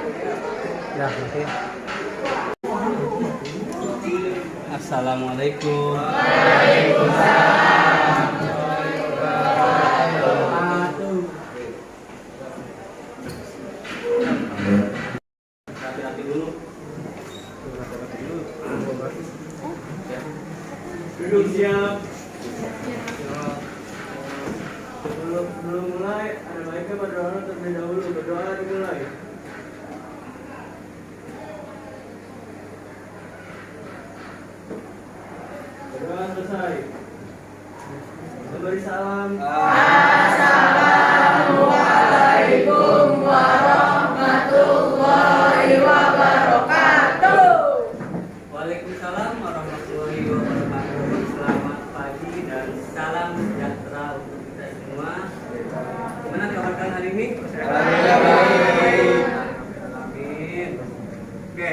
Ya, oke. Assalamualaikum. Rapi-rapi dulu. Duduk siap. Sebelum mulai, ada baiknya berdoa terlebih dahulu. Berdoa dimulai. Berdoa selesai. Memberi salam. Assalamualaikum warahmatullahi wabarakatuh. Waalaikumsalam warahmatullahi wabarakatuh. Selamat pagi dan salam sejahtera untuk kita semua. Gimana kabar kalian hari ini? Baik. Amin. Oke.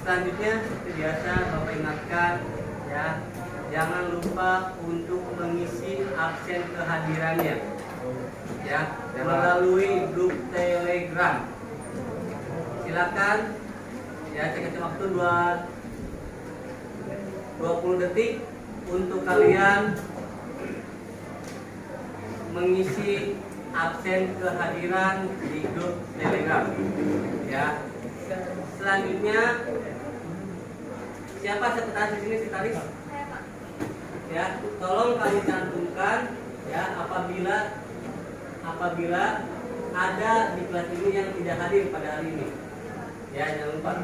Selanjutnya seperti biasa Bapak ingatkan ya, jangan lupa untuk mengisi absen kehadirannya ya melalui grup Telegram. Silakan ya, saya kasih waktu 20 detik untuk kalian mengisi absen kehadiran di grup Telegram ya. Selanjutnya siapa sekretaris di sini, sekretaris? Ya, tolong kami cantumkan ya apabila ada di kelas ini yang tidak hadir pada hari ini. Ya, jangan lupa.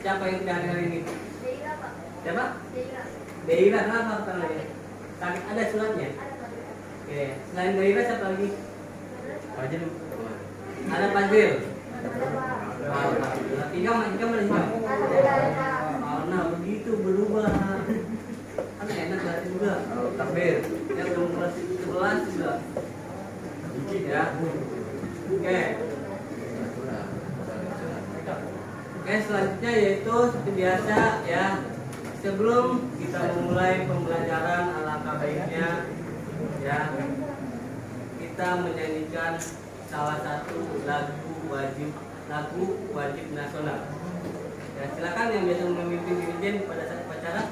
Siapa yang tidak hadir hari ini? Deira, Pak. Siapa? Deira. Deira, kenapa namanya? Sakit, ada suratnya. Oke, selain Deira siapa lagi? Fajril. Ada Fajril. Hikam mana Hikam? Nah begitu berubah. Kan enak berarti juga. Takbir. Yang belum kelas 11 juga. Ya. Oke. Oke, selanjutnya yaitu seperti biasa ya. Sebelum kita memulai pembelajaran, alangkah baiknya ya kita menyanyikan salah satu lagu wajib nasional. Ya, silakan yang biasa memimpin dirijen pada saat upacara.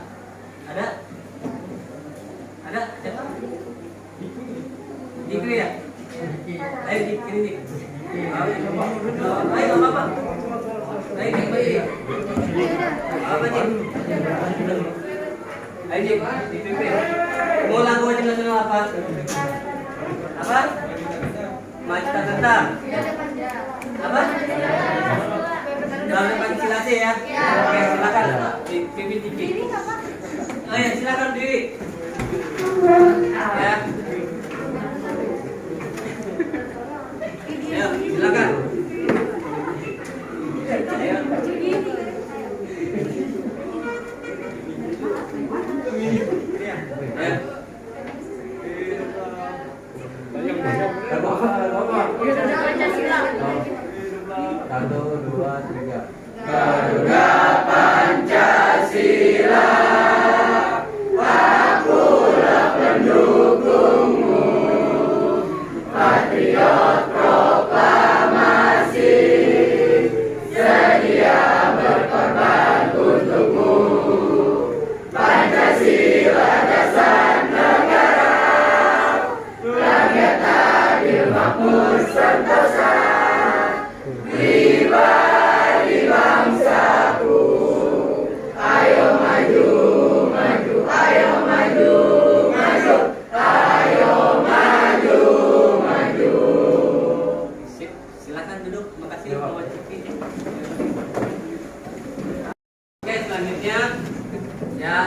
Ada? Ada? Siapa? Dikri ya? Ayo Dikri Dik. Ayo apa? Ayo Dikri. Apa Dik? Ayo Dik, dipimpin. Mau lagu wajib nasional apa? Apa? Macita tentang apa? Dalam Pancasila ya? Oke, silakan. Pimpin Diki. Oh ya, silakan diri. Ya. Ayo, silakan. Ayo. Ya. Satu, dua, tiga. Garuda Pancasila, akulah pendukungmu, patriot proklamasi, sedia berkorban untukmu. Pancasila dasar negara, rakyat adil makmur sentosa, pribadi bangsaku. Ayo maju, maju, ayo maju, maju, ayo maju, maju. Sip, silakan duduk. Makasih Pak Ciki. Oke, selanjutnya ya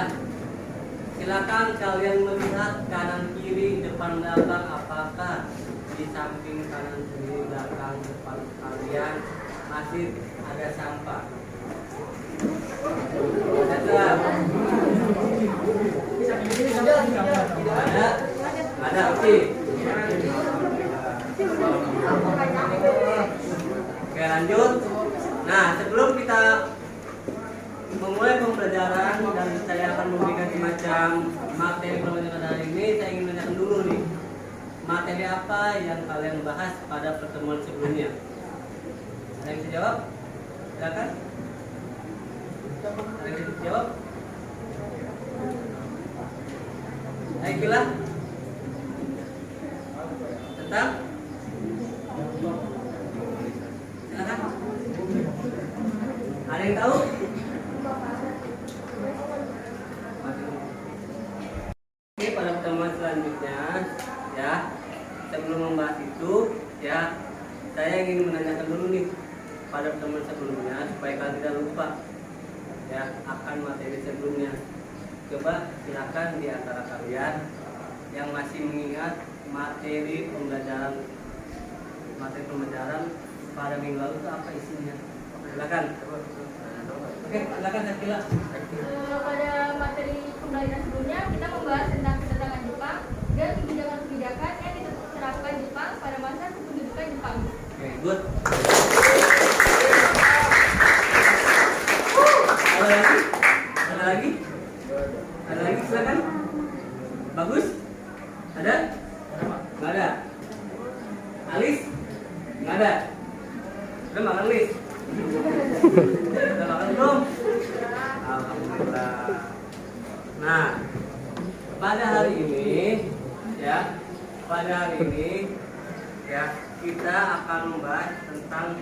silakan kalian melihat kanan kiri, depan belakang, apakah di samping kanan kiri belakang depan kalian masih ada sampah? Ada oke. Oke, lanjut. Nah, sebelum kita memulai pembelajaran dan saya akan memberikan semacam materi pembelajaran hari ini, saya ingin menanyakan dulu nih, materi apa yang kalian bahas pada pertemuan sebelumnya? Ada yang bisa jawab? Silakan. Ada yang bisa jawab? Ayo Kila. Tentang? Silakan. Ada yang tahu? Oke, pada pertemuan selanjutnya ya, sebelum membahas itu ya, saya ingin menanyakan dulu nih pada pertemuan sebelumnya supaya kalian tidak lupa ya akan materi sebelumnya. Coba silakan di antara kalian yang masih mengingat materi pembelajaran pada minggu lalu itu apa isinya? Silakan. Oke, silakan Sakila. Pada materi pembelajaran sebelumnya kita membahas tentang kedatangan Jepang dan kebijakan-kebijakan yang diterapkan Jepang pada masa kependudukan Jepang. Oke, good. Ada lagi? Ada lagi? Ada lagi silakan. Bagus? Ada? Nggak ada. Alis? Nggak ada. Udah makan Alis? Udah makan belum? Alhamdulillah. Nah, pada hari ini ya, kita akan membahas tentang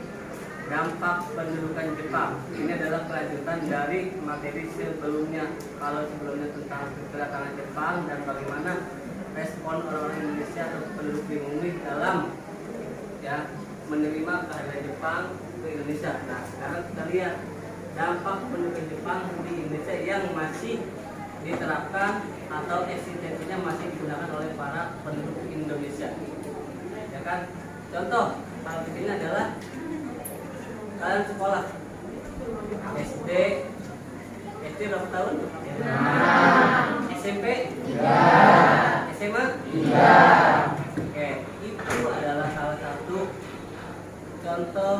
dampak pendudukan Jepang. Ini adalah kelanjutan dari materi sebelumnya. Kalau sebelumnya tentang kedatangan Jepang dan bagaimana respon orang-orang Indonesia atau penduduk bumi dalam ya menerima kehadiran Jepang ke Indonesia. Nah, sekarang kita lihat dampak pendudukan Jepang di Indonesia yang masih diterapkan atau eksistensinya masih digunakan oleh para penduduk Indonesia. Ya kan? Contoh hal ini adalah kalian sekolah SD berapa tahun? SMP? SMA? Oke, itu adalah salah satu contoh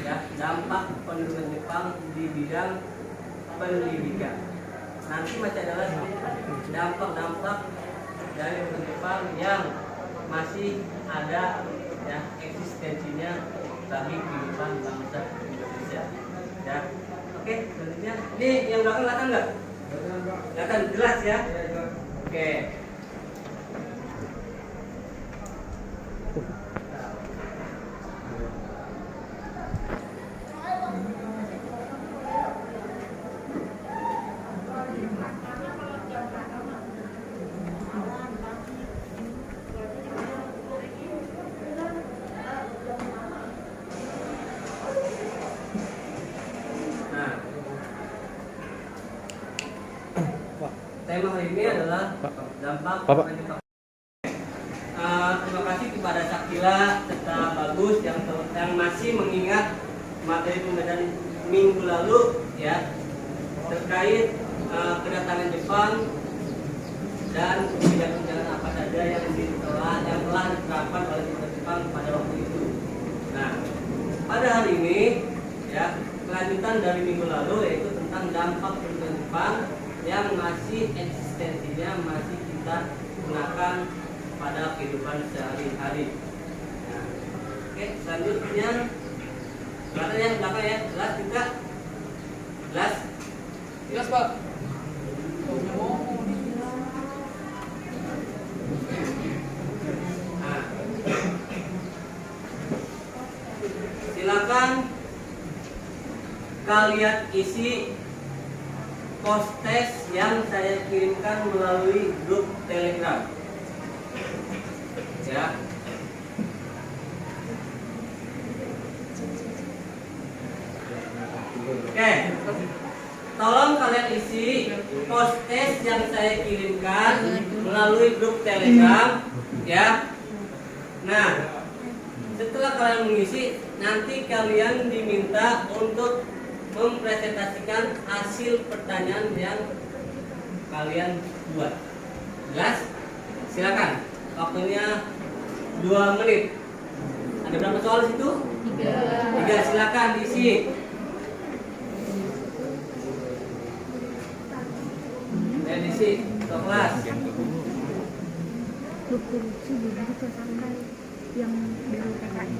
ya dampak pendudukan Jepang di bidang pendidikan. Nanti masih adalah dampak-dampak dari pendudukan Jepang yang masih ada ya eksistensinya bagi kehidupan bangsa Indonesia. Ya, oke, selanjutnya ini yang belakang kelihatan nggak? Kelihatan jelas ya. Oke. Tema hari ini adalah dampak pendudukan Jepang. Terima kasih kepada Sakila serta Bagus yang masih mengingat materi pembelajaran minggu lalu ya terkait kedatangan Jepang dan kebijakan-kebijakan apa saja yang telah diterapkan oleh Jepang pada waktu itu. Nah, pada hari ini ya kelanjutan dari minggu lalu yaitu tentang dampak pendudukan Jepang yang masih eksistensinya masih kita gunakan pada kehidupan sehari-hari. Nah, oke, selanjutnya belakang ya, jelas juga, jelas Pak. Nah, silakan kalian isi post-test yang saya kirimkan melalui grup Telegram. Ya. Oke. Tolong kalian isi post-test yang saya kirimkan melalui grup Telegram, ya. Nah, setelah kalian mengisi, nanti kalian diminta untuk mempresentasikan hasil pertanyaan yang kalian buat. Jelas? Silakan. Waktunya 2 menit. Ada berapa soal di situ? 3. Silakan diisi. Diisi ke kelas. Lucu gitu sampai yang dari TKI.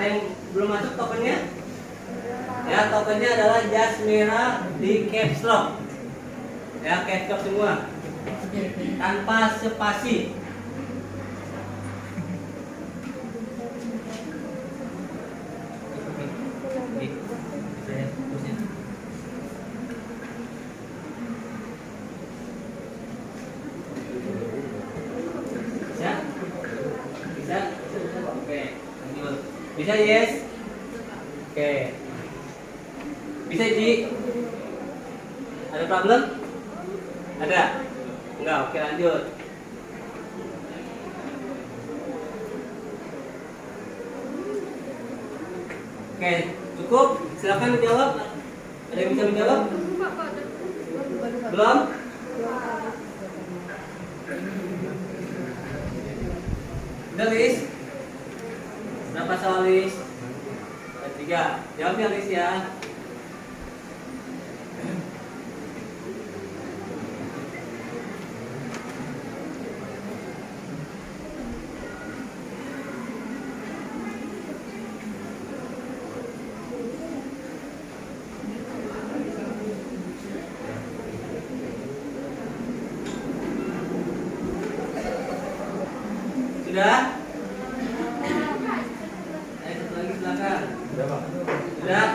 Ada yang belum masuk tokennya? Ya, tokennya adalah jas merah di caps lock. Ya, caps lock semua. Tanpa spasi. Bisa? Bisa? Oke, lanjut. Bisa, yes? Oke. Bisa, Ji? Ada problem? Ada? Enggak, oke lanjut. Oke, cukup? Silakan menjawab. Ada yang bisa menjawab? Belum? Udah, Lis? Berapa soal, Lis? Ada 3. Jawab ya, Lis ya. Sudah? Ayo satu lagi silakan. Sudah?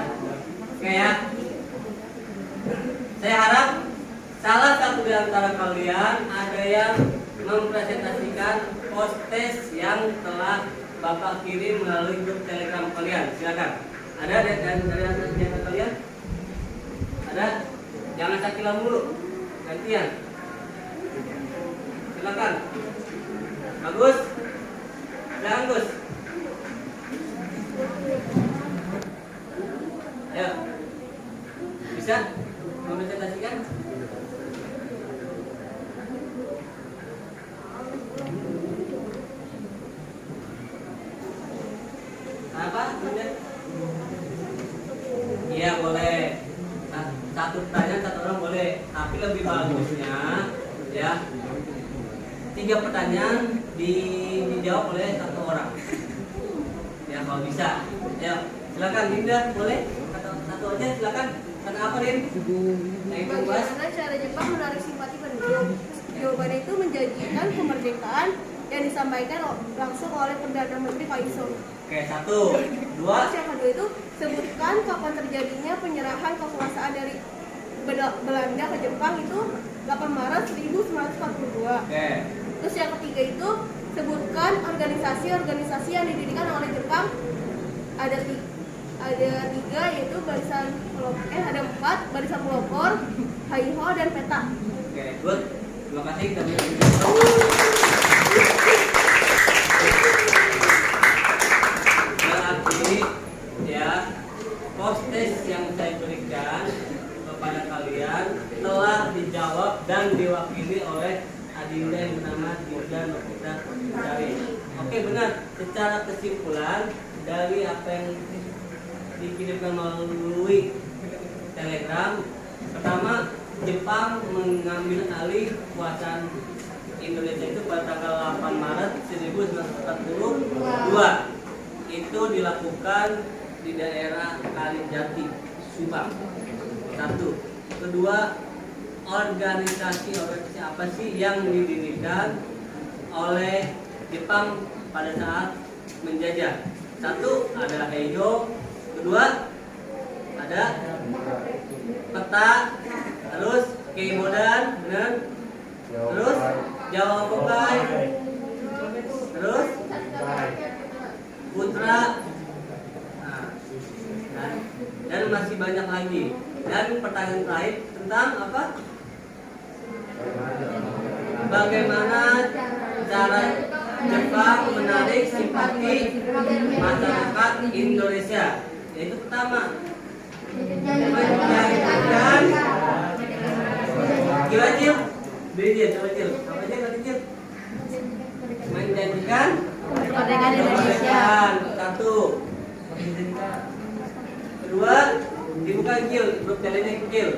Oke ya. Saya harap salah satu di antara kalian ada yang mempresentasikan post-test yang telah Bapak kirim melalui grup Telegram kalian. Silakan. Ada dari antara kalian? Ada? Jangan Sakila mulu. Gantian. Silakan. Bagus. Silakan, Gus. Ayo. Bisa mempresentasikan? Apa? Iya, boleh. Satu pertanyaan satu orang boleh, tapi lebih bagusnya ya 3 pertanyaan dijawab oleh 1 orang. Ya kalau bisa. Ya, silakan Linda, boleh? Satu aja silakan. Karena apa, Rin? Bagaimana cara Jepang menarik simpati penduduk? Jawabannya itu menjanjikan kemerdekaan yang disampaikan langsung oleh Perdana Menteri Kaiso. Oke, 1, 2. Terus yang kedua itu sebutkan kapan terjadinya penyerahan kekuasaan dari Belanda ke Jepang itu 8 Maret 1942. Oke. Terus yang ketiga itu sebutkan organisasi-organisasi yang didirikan oleh Jepang. Ada 3 yaitu barisan ada 4 barisan pelopor, Haiho dan peta. Oke, good. Terima kasih kita berarti ya post-test yang saya berikan kepada kalian telah dijawab dan diwakili oleh Adinda yang bernama Dinda Novita Sari. Oke, benar. Secara kesimpulan dari apa yang dikirimkan melalui Telegram, pertama Jepang mengambil alih kekuasaan Indonesia itu pada tanggal 8 Maret 1942. Itu dilakukan di daerah Kalijati, Subang. 1. Kedua, organisasi apa sih yang didirikan oleh Jepang pada saat menjajah? 1, ada Heijo. Kedua, ada peta. Terus Keibodan, benar. Terus Jawa Bokai. Terus Putra. Nah, dan masih banyak lagi. Dan pertanyaan terakhir tentang apa? Bagaimana cara Jepang menarik simpati masyarakat Indonesia? Yaitu pertama, menjanjikan gila Cil, beri dia coba Cil, apa aja tadi Cil? Menjanjikan Kemerdekaan Indonesia. 1. Kedua, dibuka Cil, grup jalannya Cil.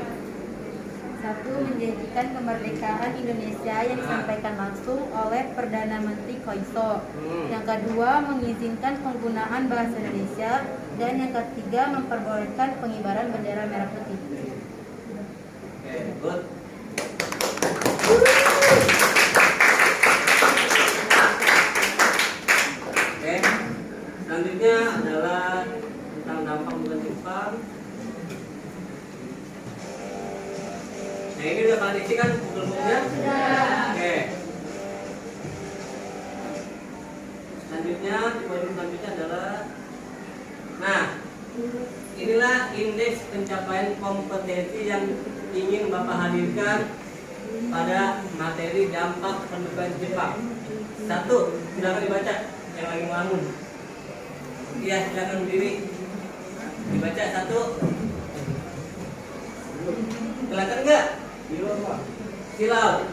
Satu, menjanjikan kemerdekaan Indonesia yang disampaikan langsung oleh Perdana Menteri Koiso. Yang kedua, mengizinkan penggunaan bahasa Indonesia. Dan yang ketiga, memperbolehkan pengibaran bendera merah putih. Oke, good. Oke, selanjutnya adalah tentang dampak hubungan Jepang. Nah, ini udah kalian isi kan buku-bukunya? Oke. Selanjutnya, poin selanjutnya adalah, nah, inilah indeks pencapaian kompetensi yang ingin Bapak hadirkan pada materi dampak pendidikan Jepang. Satu, silakan dibaca yang lagi ngelamun. Iya, silakan berdiri. Dibaca satu. Kelihatan enggak? Silau.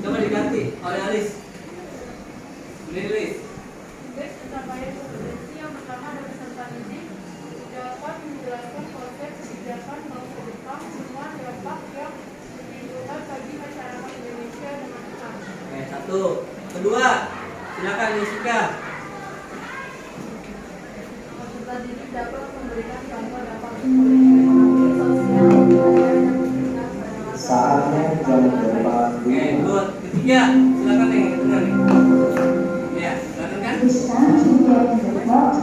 Coba diganti oleh Alis. Lilis. Indeks pencapaian kompetensi yang pertama ada peserta didik dapat menjelaskan konsep kebijakan bangsa Jepang semua dampak yang ditimbulkan bagi masyarakat Indonesia dengan Jepang. Oke, satu. Kedua, silakan Jessica. Peserta didik dapat memberikan contoh dampak politik, ekonomi, sosial, budaya, dan lingkungan pada masa Saatnya jam 8. Oke, good. Ketiga, silakan nih, dengar nih. Ya, silakan kan?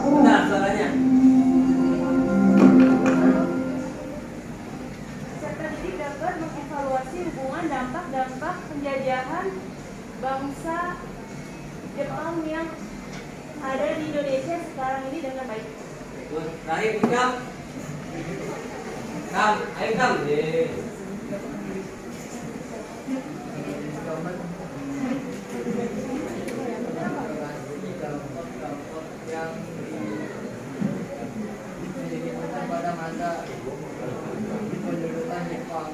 Bentar, suaranya. Peserta didik dapat mengevaluasi hubungan dampak-dampak penjajahan bangsa Jepang yang ada di Indonesia sekarang ini dengan baik. Good. Terakhir, Ikam. Kam, ayo Kam. Pada masa pendudukan Jepang.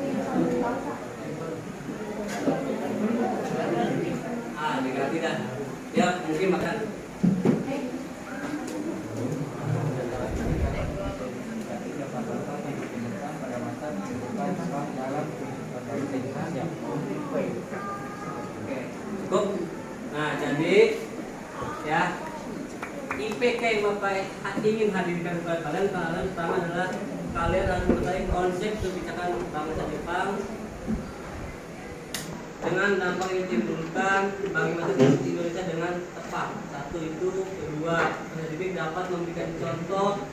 Diganti dah. Ya, mungkin makan. Pada masa pendudukan Jepang dalam Indonesia. Oke, cukup. Nah, jadi ya IPK yang Bapak ingin hadirkan kepada kalian pertama adalah kalian harus mengetahui konsep kebijakan bangsa Jepang dengan dampak yang ditimbulkan bagi masyarakat Indonesia dengan tepat. Satu itu, kedua, pendidik dapat memberikan contoh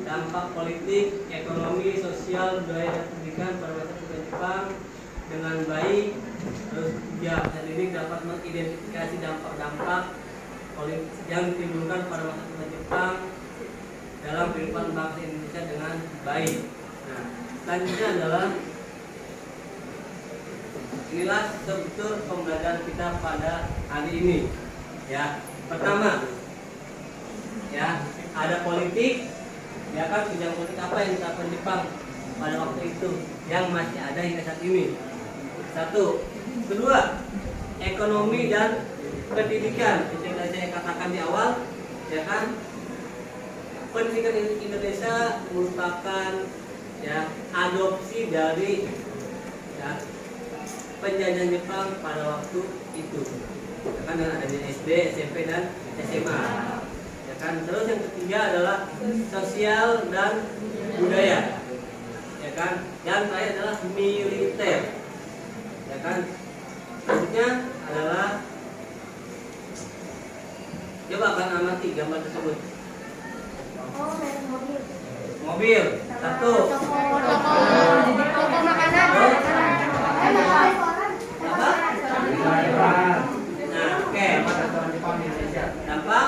dampak politik, ekonomi, sosial, budaya dan pendidikan pada masyarakat Jepang dengan baik. Terus tiga, pendidik dapat mengidentifikasi dampak-dampak yang ditimbulkan pada masyarakat Jepang dalam kehidupan bangsa Indonesia dengan baik. Nah, selanjutnya adalah inilah struktur pembelajaran kita pada hari ini. Ya, pertama, ya ada politik, ya kan bidang politik apa yang diterapkan Jepang pada waktu itu yang masih ada hingga saat ini. Satu, kedua, ekonomi dan pendidikan. Seperti yang saya katakan di awal, ya kan, pendidikan Indonesia merupakan ya adopsi dari ya penjajahan Jepang pada waktu itu, ya kan, dengan adanya SD, SMP dan SMA, ya kan. Terus yang ketiga adalah sosial dan budaya, ya kan. Yang terakhir adalah militer, ya kan. Selanjutnya adalah, coba akan amati gambar tersebut. Mobil, satu. Toko makanan. Apa? Nah, oke. Dampak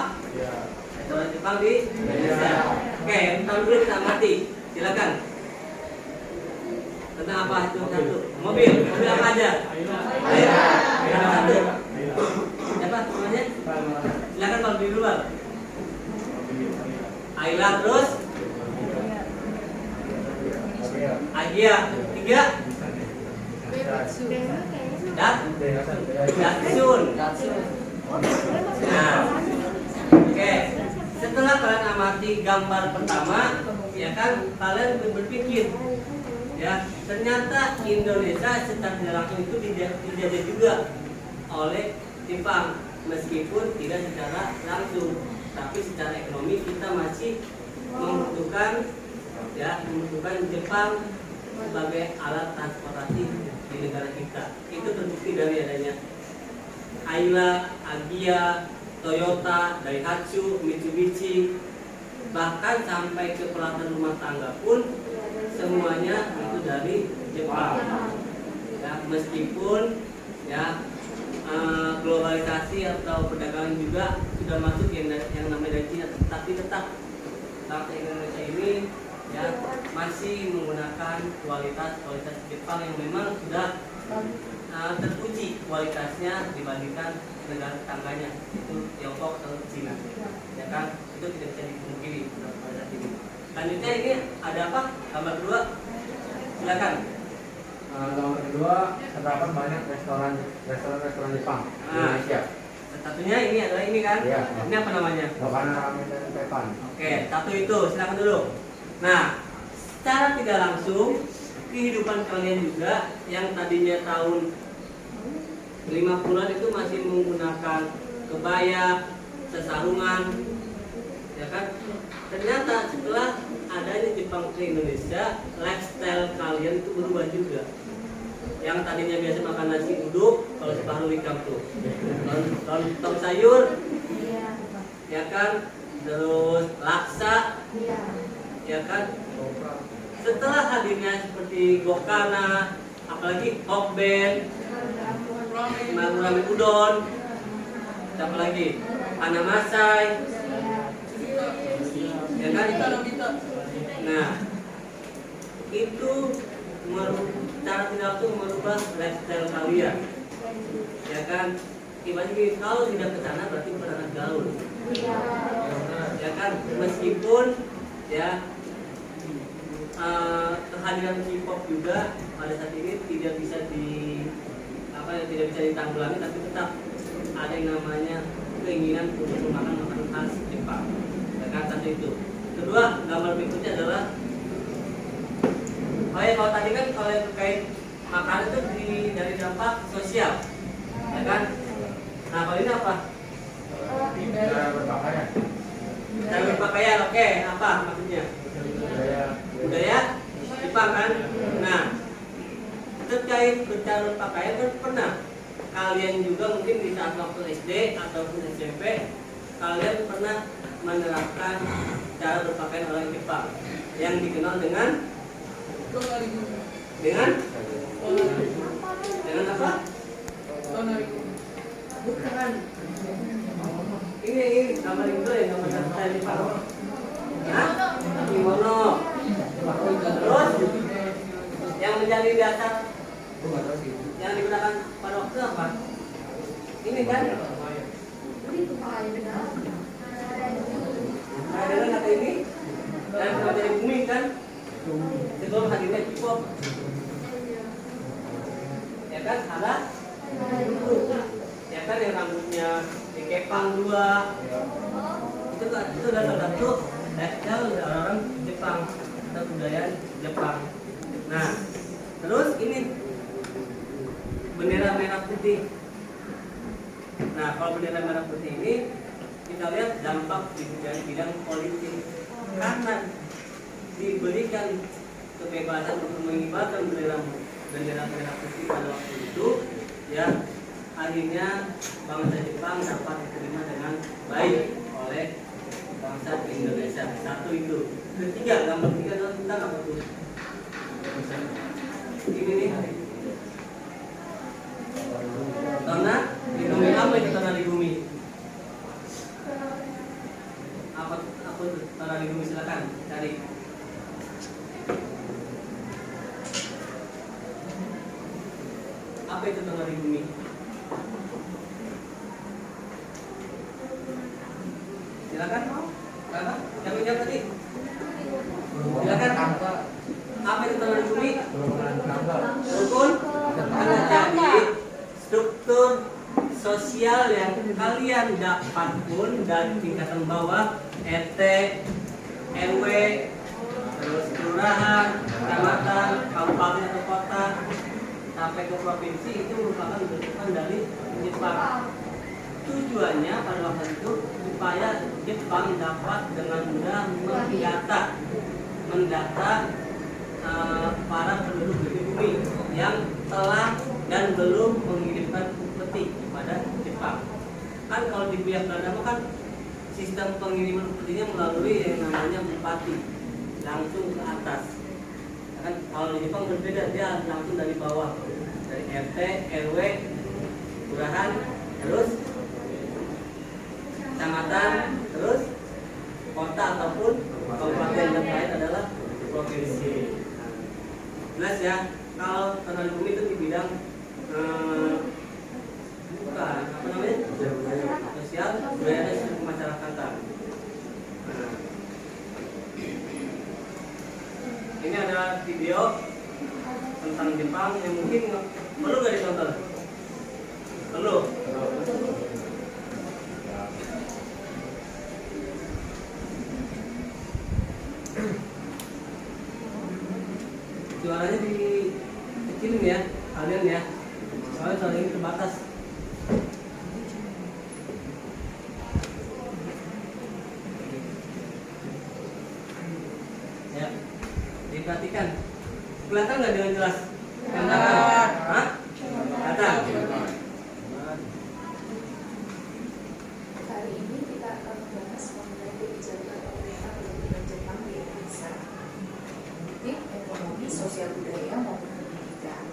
restoran Jepang di Indonesia. Oke, tahun dulu kita amati. Silakan. Tentang apa itu satu? Mobil apa aja? Air. Satu. Siapa namanya? Silakan kalau di luar. Ayla, terus Agia, tiga. Datsun. Nah, oke. Setelah kalian amati gambar pertama, ya kan, kalian berpikir, Ya, ternyata Indonesia secara tidak langsung itu dijajah juga oleh Jepang, meskipun tidak secara langsung, tapi secara ekonomi kita masih membutuhkan Jepang sebagai alat transportasi di negara kita. Itu terbukti dari adanya Ayla, Agia, Toyota, Daihatsu, Mitsubishi, bahkan sampai ke peralatan rumah tangga pun semuanya itu dari Jepang. Ya, meskipun ya globalisasi atau perdagangan juga sudah masuk yang namanya dari Cina, tapi tetap bangsa Indonesia ini ya masih menggunakan kualitas Jepang yang memang sudah terpuji kualitasnya dibandingkan negara tetangganya, itu Tiongkok atau Cina. Ya kan, itu tidak bisa dipungkiri pada saat ini. Selanjutnya ini ada apa? Gambar kedua, silakan. Gambar kedua, terdapat banyak restoran Jepang di Indonesia. Satunya ini adalah ini kan? Iya. Ini apa namanya? Lokana Ramen dan Teppan. Oke, satu itu, silakan dulu. Nah, secara tidak langsung kehidupan kalian juga yang tadinya tahun 50-an itu masih menggunakan kebaya, sesarungan, ya kan? Ternyata setelah adanya Jepang ke Indonesia, lifestyle kalian itu berubah juga. Yang tadinya biasa makan nasi uduk, kalau separuh ikan tuh, lontong sayur, ya kan? Terus laksa, ya kan? Setelah hadirnya seperti Gokana, apalagi Hokben, ramen udon, apa lagi? Panamasai, ya kan? Nah, itu cara tidak langsung merubah lifestyle kalian, ya kan? Ibaratnya kalau tidak ke sana berarti bukan anak gaul, ya kan? Meskipun ya kehadiran K-pop juga pada saat ini tidak bisa ditanggulangi, tapi tetap ada yang namanya keinginan untuk memakan makanan khas Jepang. Ya kan, satu itu. Kedua, gambar berikutnya adalah kalau tadi kan kalau terkait makanan itu dari dampak sosial, ya kan? Nah, kalau ini apa? Cara berpakaian. Cara berpakaian, oke, apa maksudnya? Budaya Jepang kan? Nah, terkait cara berpakaian kan pernah kalian juga mungkin di saat waktu SD ataupun SMP kalian pernah menerapkan cara berpakaian orang Jepang yang dikenal dengan apa? Bukan. Ini gambar itu ya, gambar style Jepang. Kimono. Terus yang menjadi dasar yang digunakan pada waktu apa? Ini kan? Ada kata ini dan menjadi bumi kan? Sebelum hadirnya K-pop, ya kan? Ada, ya kan yang rambutnya dikepang dua, itu adalah salah satu lifestyle orang Jepang atau budaya Jepang. Nah, terus ini bendera merah putih. Nah, kalau bendera merah putih ini kita lihat dampak di bidang politik, karena diberikan kebebasan untuk mengibarkan bendera merah putih pada waktu itu, ya akhirnya bangsa Jepang dapat diterima dengan baik oleh bangsa Indonesia. Satu itu. Ketiga, gambar ketiga adalah tentang apa tuh? Ini nih. Tanah di bumi, apa itu tanah di bumi? Apa itu tanah di bumi? Silakan cari. Apa itu tanah di bumi? Silakan. Apa? Yang menjawab tadi. Silakan. Apa itu tanah di bumi? Rukun. Jadi struktur sosial yang kalian dapat pun dari tingkatan bawah, RT, RW, terus kelurahan, kecamatan, kabupaten atau kota sampai ke provinsi itu merupakan bentukan dari Jepang. Tujuannya pada waktu itu supaya Jepang dapat dengan mudah mendata para penduduk di bumi yang telah dan belum mengirimkan upeti kepada Jepang. Kan kalau di pihak Belanda kan sistem pengiriman upetinya melalui yang namanya bupati langsung ke atas. Kan kalau di Jepang berbeda, dia langsung dari bawah, dari RT, RW, kelurahan, terus kecamatan, terus kota ataupun kabupaten, dan lain adalah provinsi. Jelas ya, kalau teknologi bumi itu di bidang bukan apa namanya sosial, budaya dan kemasyarakatan. Ini ada video tentang Jepang yang mungkin perlu nggak ditonton? Perlu. Suaranya dikecilin ya, kalian ya. Soalnya suara ini terbatas. Ya, diperhatikan. Kelihatan nggak dengan jelas? Kelihatan? Hah? Kelihatan? Hari ini kita akan membahas mengenai kebijakan pemerintah pendidikan Jepang di Indonesia, politik, ekonomi, sosial budaya maupun pendidikan.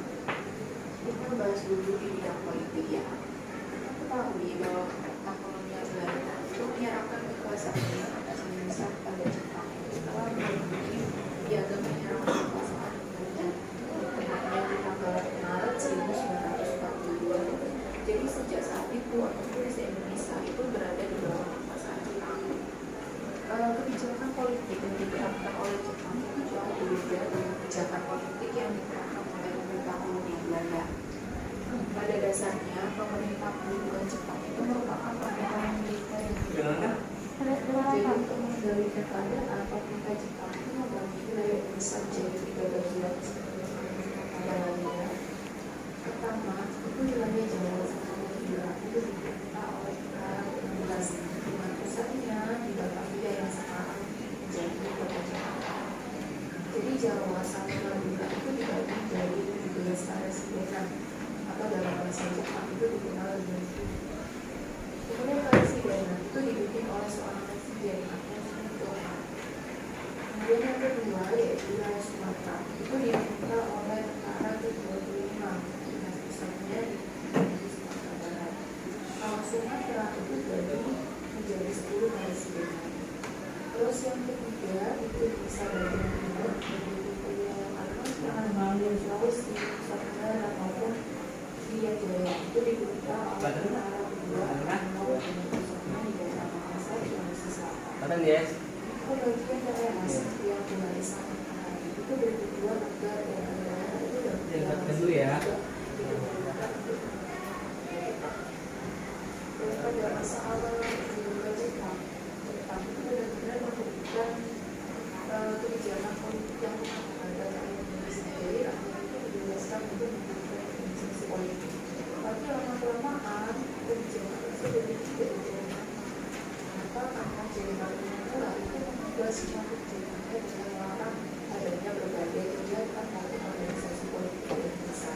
Kita bahas dulu di bidang politik ya. Kita ketahui bahwa pemerintahan kolonial Belanda itu menyerahkan kekuasaan atas Indonesia kepada Jepang setelah melalui piagam penyerahan kekuasaan dan tepatnya di tanggal Maret 1942. Jadi sejak saat itu otonomis Indonesia itu berada di bawah kekuasaan Jepang. Kebijakan politik yang diterapkan oleh Jepang itu jauh berbeda dengan kebijakan politik yang diterapkan oleh pemerintah kolonial Belanda. Pada dasarnya, pemerintah pendudukan Jepang itu merupakan pemerintahan militer yang berdaulat. Jadi untuk mengendalikan keadaan, pemerintah Jepang itu membagi wilayah Indonesia menjadi 3 bagian seperti pada lainnya. Pertama, itu wilayah Jawa sama Madura itu diperintah oleh Kepala 16 dengan pusatnya di Batavia yang sekarang menjadi kota Jakarta. Jadi Jawa sama Madura itu dibagi dari 17 karesidenan atau dalam bahasa Jepang itu dikenal dengan Shu. Kemudian karesidenan itu dipimpin oleh seorang presiden atau Shotokan. Kemudian yang kedua yaitu wilayah Sumatera itu dipimpin oleh tentara ke-25 dengan pusatnya di Sumatera Barat. Kalau Sumatera itu dibagi menjadi 10 karesidenan. Terus yang ketiga itu bisa bagian timur yaitu wilayah Kalimantan, Sulawesi, Nusa Tenggara maupun Riau Jaya itu dipimpin oleh tentara kedua dengan pusatnya di daerah Makassar, Sulawesi Selatan. Yes. Bagian daerah seperti yang mulai sama itu bertujuan agar daerah itu Lihat dulu ya. Pada masa awal juga Jepang itu benar-benar memberikan kebijakan politik yang ada dalam Indonesia sendiri, akhirnya itu dijelaskan untuk memberikan organisasi politik. Tapi lama-kelamaan kebijakan tersebut tidak dijalankan. Kenapa? Karena Jenderal Pinanggelar itu membuat semacam kebijakannya dengan melarang adanya berbagai kegiatan maupun organisasi politik di Indonesia.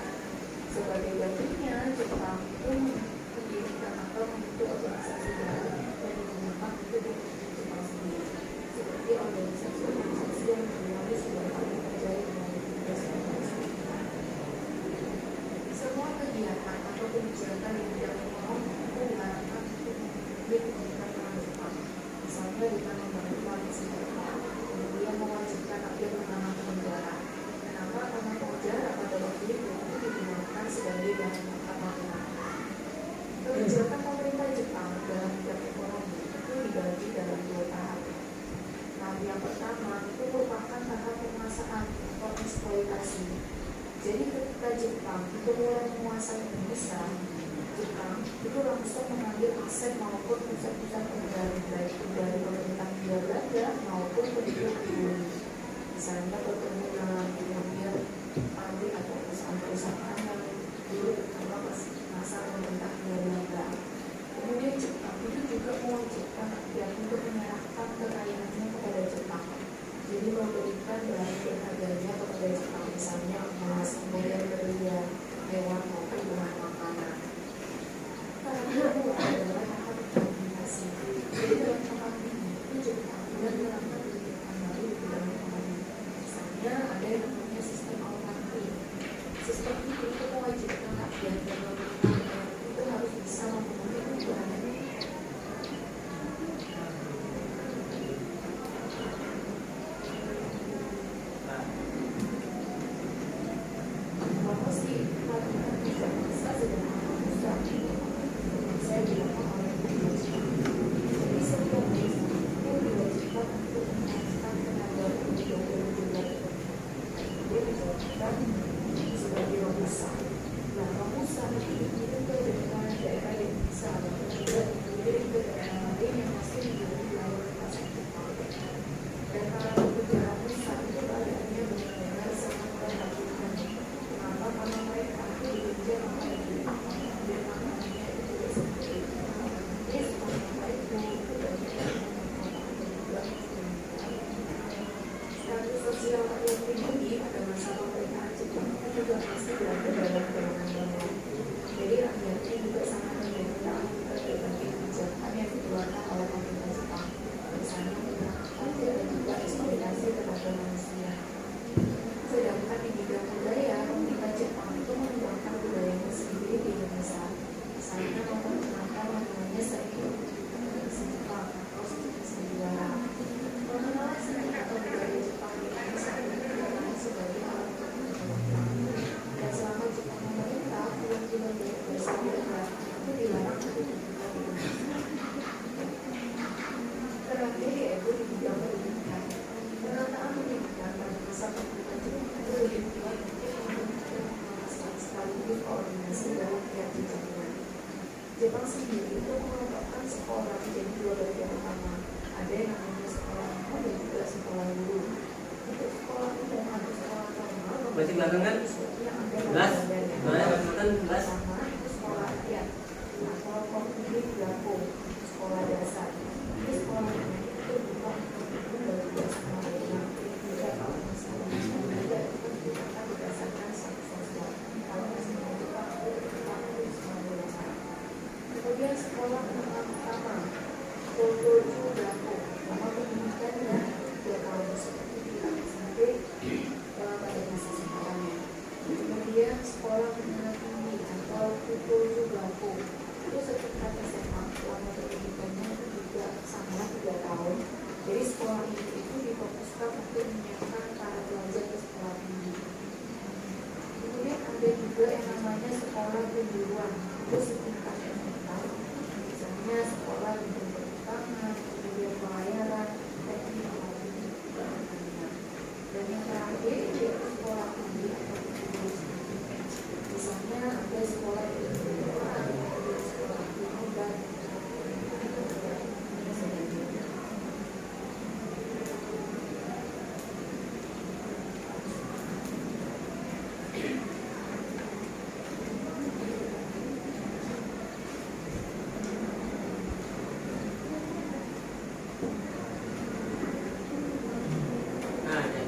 Sebagai gantinya, Jepang itu mendirikan atau membentuk organisasi baru dan digunakan untuk kepentingan Jepang sendiri, seperti organisasi yang dimulai sudah paling terjadi dengan aktivitas organisasi. Semua kegiatan atau kebijakan di bidang ekonomi itu diarahkan untuk memperbaiki pemerintahan Jepang, misalnya dengan membangun koalisi Jepang, kemudian mewajibkan rakyat menanam negara. Kenapa? Karena penjara pada waktu itu digunakan sebagai bahan bakar makanan. Kebijakan pemerintah Jepang dalam bidang ekonomi itu dibagi dalam 2 tahap. Tahap yang pertama itu merupakan tahap penguasaan atau eksploitasi. Jadi ketika Jepang itu mulai menguasai Indonesia, Jepang itu langsung mengambil aset maupun pusat-pusat penggunaan baik dari pemerintah Belanda maupun penduduk pribumi. misalnya bertemu dengan pihak pabrik atau perusahaan-perusahaan yang dulu pertama masa pemerintah Belanda. Kemudian Jepang itu juga mewajibkan rakyat untuk menyerahkan kekayaannya kepada Jepang. Jadi memberikan barang berharganya kepada Jepang, misalnya emas, kemudian berlian, hewan maupun bahan makanan. Karena itu adalah tahap koordinasi. Jadi dalam tahap ini itu Jepang dan menerapkan kebijakan baru di bidang ekonomi. Misalnya ada yang namanya sistem autarki. Sistem itu mewajibkan rakyat dan pemerintah itu harus bisa memenuhi kebutuhan. Jepang sendiri itu mengelompokkan sekolah menjadi dua bagian utama. Ada yang namanya sekolah umum dan juga sekolah guru. Untuk sekolah umum atau sekolah formal, masih belakangan belas, belas sama itu sekolah rakyat. Nah, kalau formal ini digabung sekolah dasar. Ini sekolah umum itu bukan umum dan juga sekolah umum. Juga kalau misalnya juga itu diberikan berdasarkan status sosial. Kalau misalnya Jepang itu sekolah dasar. Kemudian sekolah menengah pertama, Kodoju Gakko, nama pendidikannya 2 tahun seperti di SMP pada masa sekolahnya. Kemudian sekolah menengah tinggi atau Kodoju Gakko itu setingkat SMA, selama pendidikannya itu juga sama 3 tahun. Jadi sekolah ini itu difokuskan untuk menyiapkan para pelajar ke sekolah tinggi. Kemudian ada juga yang namanya sekolah kejuruan, itu setingkat misalnya sekolah di pertama, kemudian pelayaran, teknik, dan yang terakhir yaitu sekolah tinggi atau misalnya ada sekolah di kedokteran, kemudian sekolah tinggi dan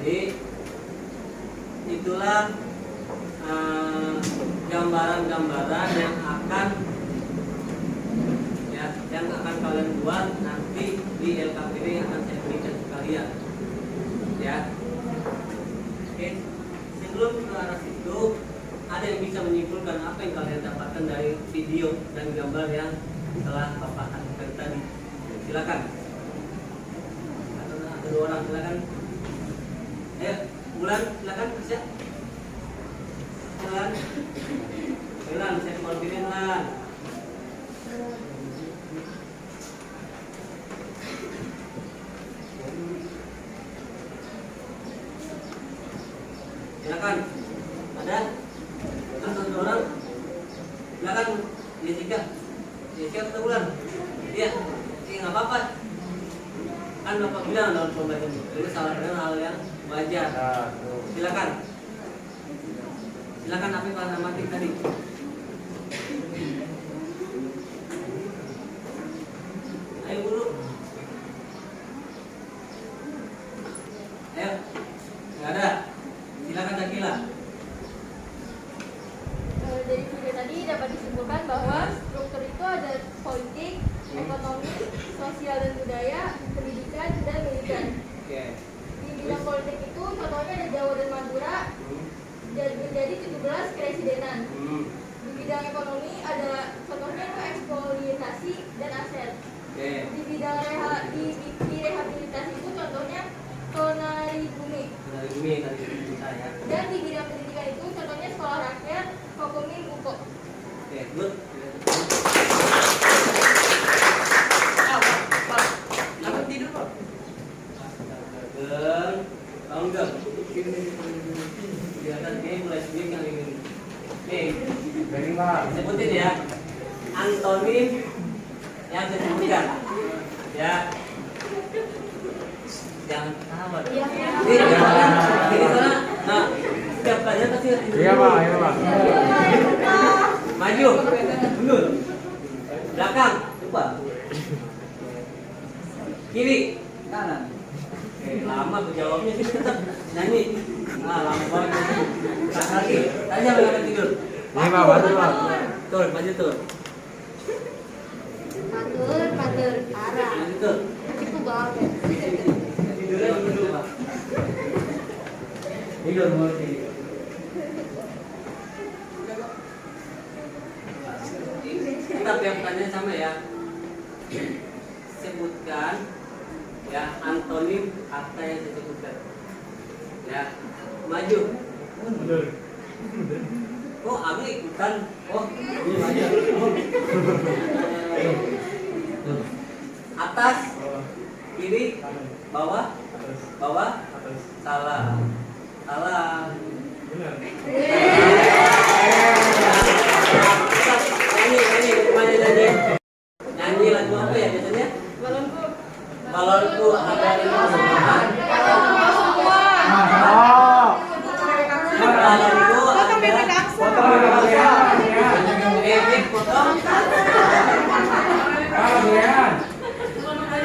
jadi itulah gambaran-gambaran yang akan kalian buat nanti di LKPD yang akan saya berikan ke kalian. Ya. Oke. Sebelum ke arah situ, ada yang bisa menyimpulkan apa yang kalian dapatkan dari video dan gambar yang telah Bapak hadirkan tadi? Silakan. Ada 2 orang, silakan. Bulan, silakan bisa. Bulan, saya mau pilih Bulan. Silakan. Ada? Ada 1 orang. Silakan. Jessica. Jessica atau Bulan? Iya. Nggak apa-apa. Kan Bapak bilang dalam pembahasan itu salah hal yang baja. Silakan. Silakan apa yang namatik tadi? Ayo guru. Ayo. Nggak ada. Silakan Zakila. Dari video tadi dapat disimpulkan bahwa struktur itu ada politik, ekonomi, sosial dan budaya, pendidikan, dan militer. Oke. Di bidang politik itu contohnya ada Jawa dan Madura, jadi 17 kepresidenan. Di bidang ekonomi ada contohnya itu eksploitasi dan aset. Oke. Di bidang di rehabilitasi itu contohnya Tonari Bumi. Dari bumi tadi kita ya. Dan di bidang pendidikan itu contohnya sekolah rakyat, Kokumim, Uko. Oke, good. Apa tidur Pak? Bangun gak? Di atas ini mulai sedikit yang ingin. Nih, Dari Pak. sebutin ya. Antonim yang saya sebutkan. Ya. Jangan ketawa. Iya. Ini jangan. Ini sana. Nah, setiap pelajaran pasti Iya Pak, iya Pak. maju, mundur, belakang, coba, kiri, kanan. Oke, lama berjawabnya sih tetap nyanyi. Ah, lama banget. Lagi, tanya belakang tidur. Ini Pak, bantu Pak. Tur, maju tur, Patur, arah. maju tur. Itu banget. Tidurnya dulu Pak. Tidur mau tidur. Tetap yang pertanyaan sama ya. Sebutkan ya antonim kata yang saya sebutkan. Ya, maju. Mundur. Oh, Abi ikutan. Oh, ini maju. Oh. Atas, kiri, bawah, bawah, salah, salah. Nyanyi lagu apa ya biasanya? Balonku ada di mana? Balonku ada. Foto.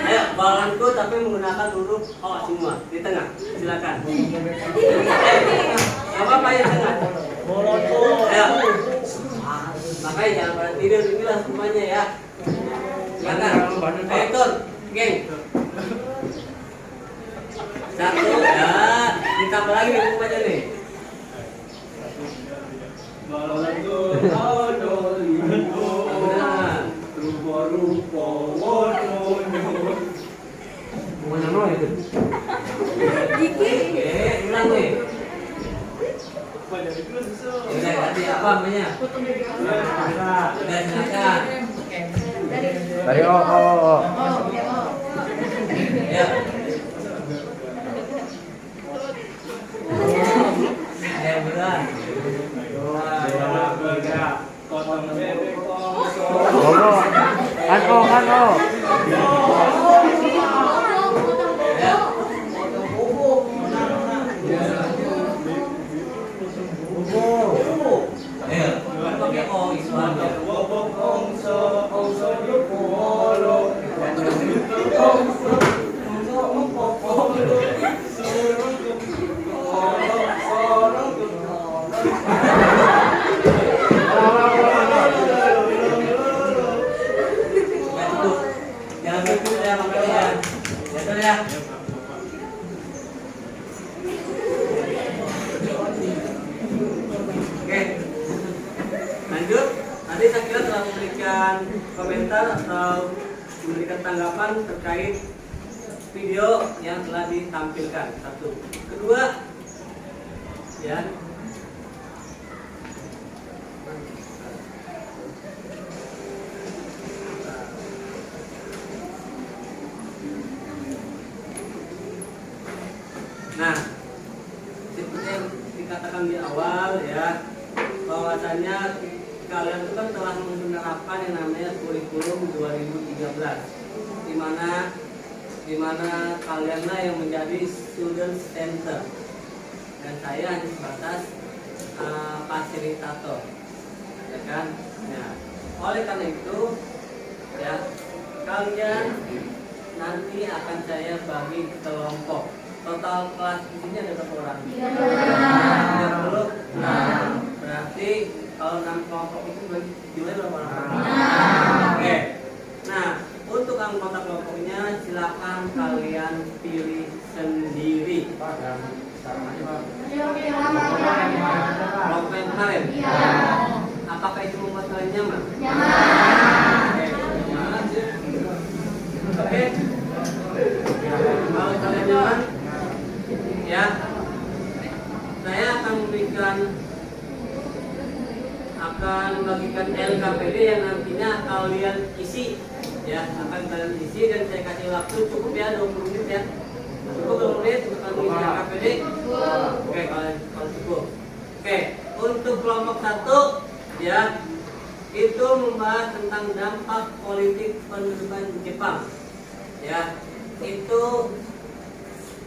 Ayo, balonku tapi menggunakan huruf O semua di tengah. Silakan. Apa yang tengah? Balonku. Ayo. Makanya jangan pada tidur, inilah semuanya ya. Silakan. Ayo tur, geng. Satu, ya. Ditambah lagi nih semuanya nih. Mana no itu? Oke, ulang nih. Udah, tadi apa namanya? Udah, silakan. Dari oh. Ya. Ayo berat. Oh. Ya. Ayo, pakai O Islam. Jangan begitu ya makanya. Ya tuh ya. Oke, lanjut. Tadi saya kira telah memberikan komentar atau memberikan tanggapan terkait video yang telah ditampilkan. Satu, kedua, ya. Nah, seperti yang dikatakan di awal ya, bahwasanya kalian itu kan telah menerapkan yang namanya kurikulum 2013, di mana di mana kalianlah yang menjadi student center dan saya hanya sebatas fasilitator, ya kan? Nah, oleh karena itu ya kalian nanti akan saya bagi kelompok. Total kelas di sini ada berapa orang? 30. Berarti kalau 6 kelompok itu jumlahnya berapa orang? Oke. Nah, untuk anggota kelompoknya silakan kalian pilih sendiri. Kelompok yang kemarin? Apakah itu membuat kalian nyaman? Oke. Kalau kalian nyaman, ya, saya akan membagikan LKPD yang nantinya kalian isi, ya, akan kalian isi dan saya kasih waktu cukup ya 20 menit ya. Cukup 20 menit untuk kalian mengisi LKPD. Oke, kalau cukup. Oke, untuk kelompok 1 ya, itu membahas tentang dampak politik pendudukan Jepang. Ya, itu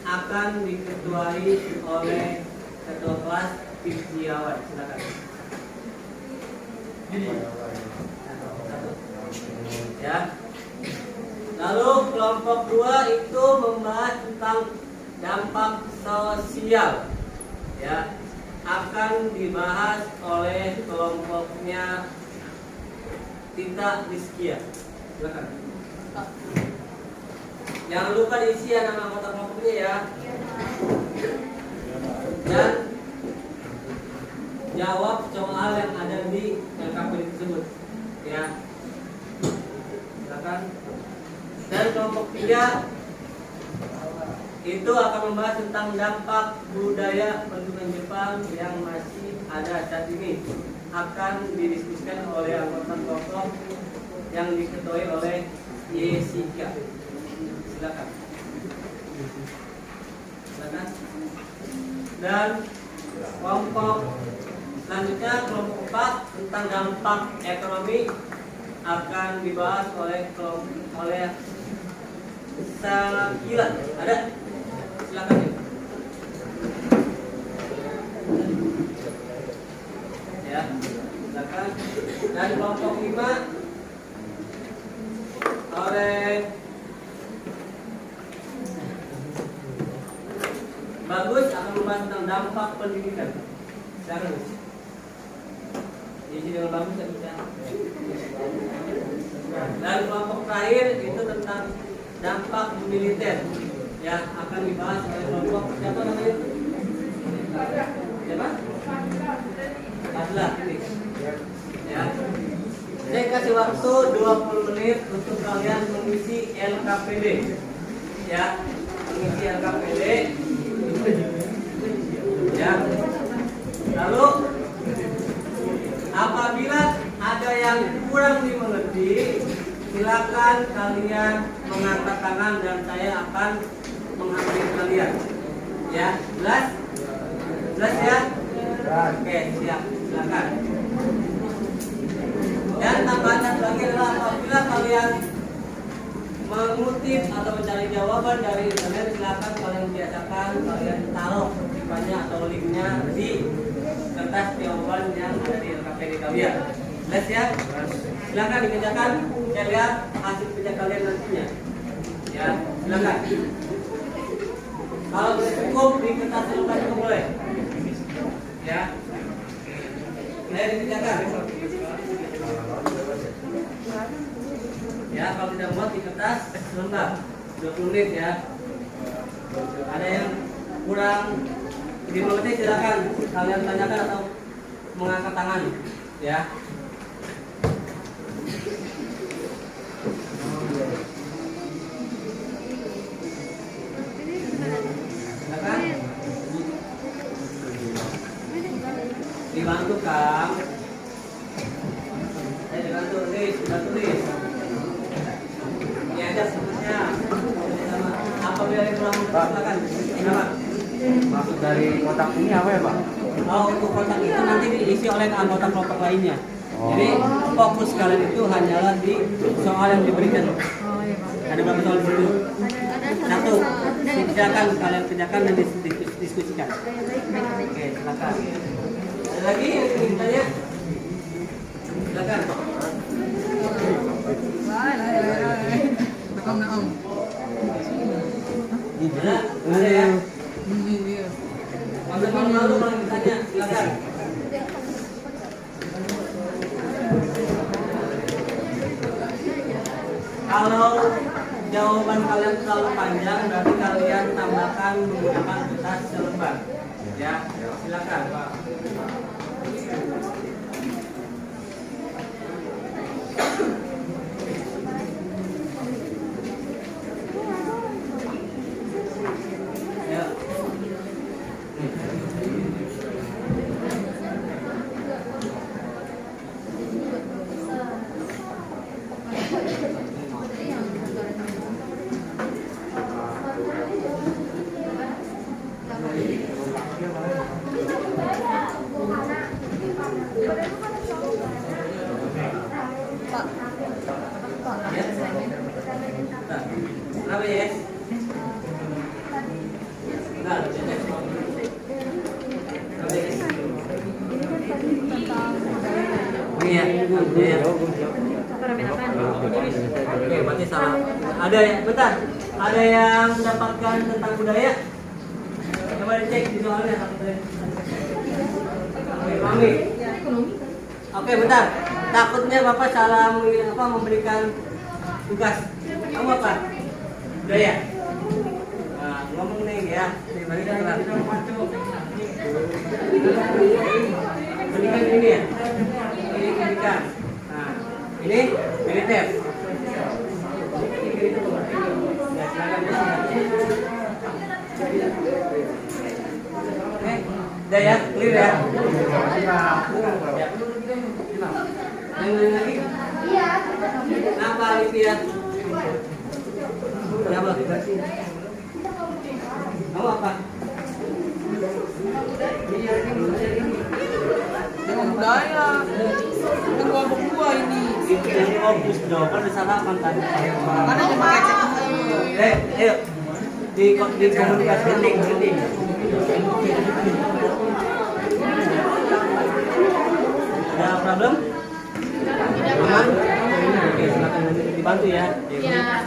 akan diketuai oleh ketua kelas Pijiawan. Silakan. Ya. Lalu kelompok 2 itu membahas tentang dampak sosial. Ya, akan dibahas oleh kelompoknya Tita Rizkia. Silakan. Jangan lupa diisi ya nama anggota kelompoknya ya. Dan jawab soal yang ada di LKPD tersebut. Ya. Silakan. Dan kelompok 3 itu akan membahas tentang dampak budaya pendudukan Jepang yang masih ada saat ini. Akan didiskusikan oleh anggota kelompok yang diketuai oleh Jessica. Silakan. Silakan. Dan kelompok selanjutnya kelompok 4 tentang dampak ekonomi akan dibahas oleh Sakila. Ada? Silakan. Ya, silakan. Dan kelompok 5 oleh Bagus akan membahas tentang dampak pendidikan. Silakan. Diisi dengan Bagus ya bisa. Dan kelompok terakhir itu tentang dampak militer. Ya, akan dibahas oleh kelompok siapa namanya? Siapa? Adla ini. Ya. Saya kasih waktu 20 menit untuk kalian mengisi LKPD. Ya, mengisi LKPD. Ya. Lalu apabila ada yang kurang dimengerti, silakan kalian mengangkat tangan dan saya akan menghampiri kalian. Ya, jelas? Jelas ya? Oke, siap. Silakan. Dan tambahan satu lagi adalah apabila kalian mengutip atau mencari jawaban dari internet, silakan kalian biasakan kalian taruh kutipannya atau linknya di kertas jawaban yang ada di LKPD kalian. Jelas ya? Silakan dikerjakan. Saya lihat hasil kerja kalian nantinya. Ya, silakan. Kalau tidak cukup di kertas lupa juga boleh. Ya. Saya dikerjakan. Ya, kalau tidak muat di kertas sebentar, 20 menit ya. Ada yang kurang dimengerti silakan kalian tanyakan atau mengangkat tangan ya. Silakan. Dibantu Kang. Saya dibantu tulis. Ya ada sebutnya. Apabila ada kurang silakan. Silakan. Maksud dari kotak ini apa ya Pak? Oh, untuk kotak itu nanti diisi oleh anggota kelompok lainnya. Jadi fokus kalian itu hanyalah di soal yang diberikan. Ada berapa soal di situ? Satu. Silakan kalian kerjakan dan diskusikan. Oke, silakan. Ada lagi yang ingin ditanya? Silakan. Ada ya? Malu-malu kalau ditanya, silakan. Kalau jawaban kalian terlalu panjang, berarti kalian tambahkan menggunakan kertas selembar. Ya, silakan. Ya. Kenapa ya? Enggak, iya, iya. Oke, berarti salah. Ada ya, bentar. Ada yang mendapatkan tentang budaya? Coba dicek di soalnya. Oke, Mami. Oke, bentar. Takutnya Bapak salah memberikan tugas. Kamu apa? Budaya. Nah, ngomong nih ya. Bagi pendidikan ini ya. Ini pendidikan. Nah, ini militer. Udah ya, clear ya. Yang lain lagi? Iya. Kenapa Olivia? Kenapa? Kamu apa? Budaya. Itu kelompok 2 ini. Ini fokus dong, kan di sana apa tadi? Mana yang pakai cek? Ayo. Di komunikasi penting. Ada problem? Aman? Oke, silakan nanti dibantu ya. Iya.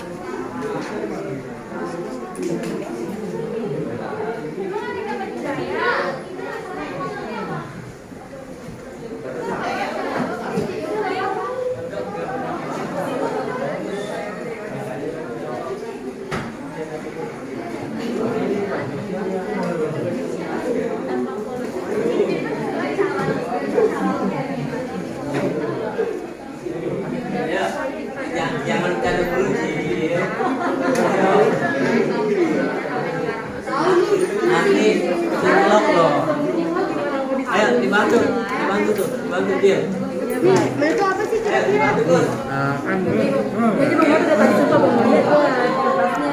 Jangan cari kunci. Nanti cilok loh. Ayo dibantu tuh, dibantu dia. Itu apa sih Ayo dibantu Gus. Jadi Bang udah tadi suka Bang lihat tuh kertasnya.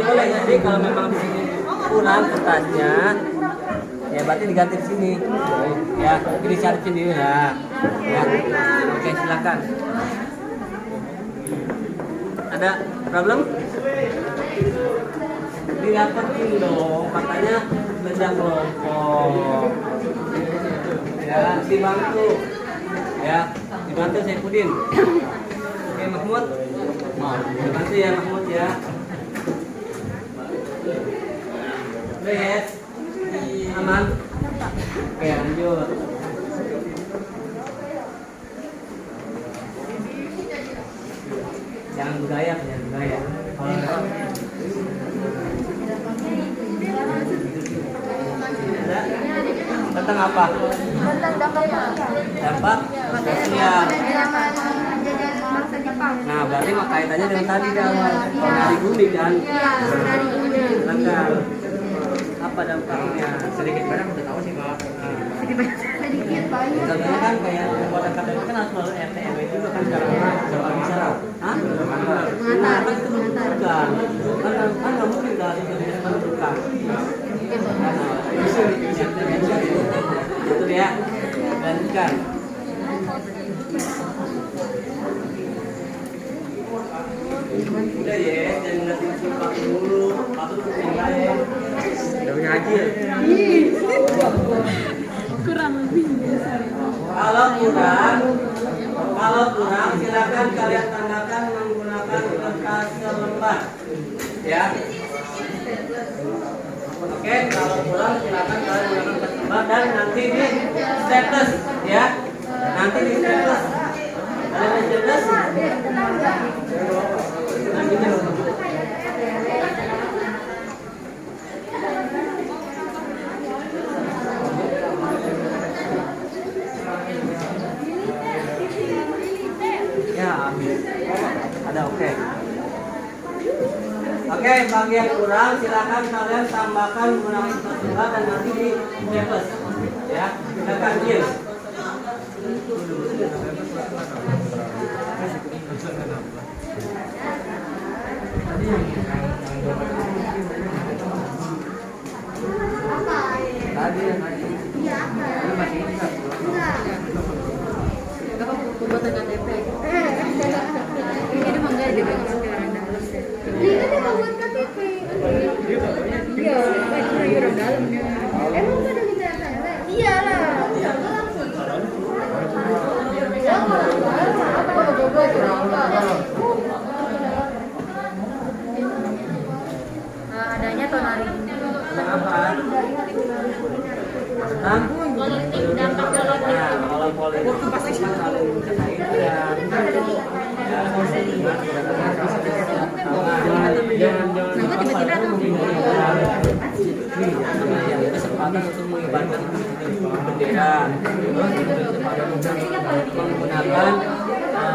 Boleh jadi kalau memang di sini kurang kertasnya, ya berarti diganti di sini. Ya, ini cari sendiri ya. Ya, oke silakan. Ada problem? Didapetin dong, katanya beda kelompok. Ya, dibantu. Ya, dibantu Saifuddin. Oke, Mahmud. Dibantu ya Mahmud ya. Udah ya? Aman? Oke, lanjut. Jangan budaya. Kalau tentang apa? tentang Dampak sosial. Nah, berarti mah kaitannya dengan tadi kan dari bumi kan? Silakan. Apa dampaknya? Sedikit banyak udah tahu sih Pak. sedikit banyak. Contohnya kan kayak kota kata itu kan harus melalui RT RW juga kan cara bicara. Hah? Nah, kan itu menentukan. Kan nggak mungkin dari itu menentukan. Itu ya. Lanjutkan. Udah ya, jangan nanti simpak dulu. Patut yang lain. Udah ngaji ya? Kurang lebih. Kalau kurang silakan kalian tandakan menggunakan kertas selembar. Ya. Oke, kalau kurang silakan kalian menggunakan kertas selembar dan nanti di status ya. Nanti di status. Ada di status? Ya, habis. Ada oke. Oke, bagian kurang silakan kalian tambahkan menggunakan kertas selembar dan nanti di status. Ya, silakan Jil. Tadi yang masih ingat. Apa pembuatan KTP? Ini mah enggak ada yang sekarang dalam. Ini kan dia buat KTP. Iya, kayak orang dalamnya. Emang gak ada minta KTP? Iyalah. Langsung. Adanya tahun hari ini. Kenapa? Hah? Politik, dampak politik. Nah, kalau politik pasti saling mencederai ya. Jangan kesempatan untuk mengibarkan bendera, menggunakan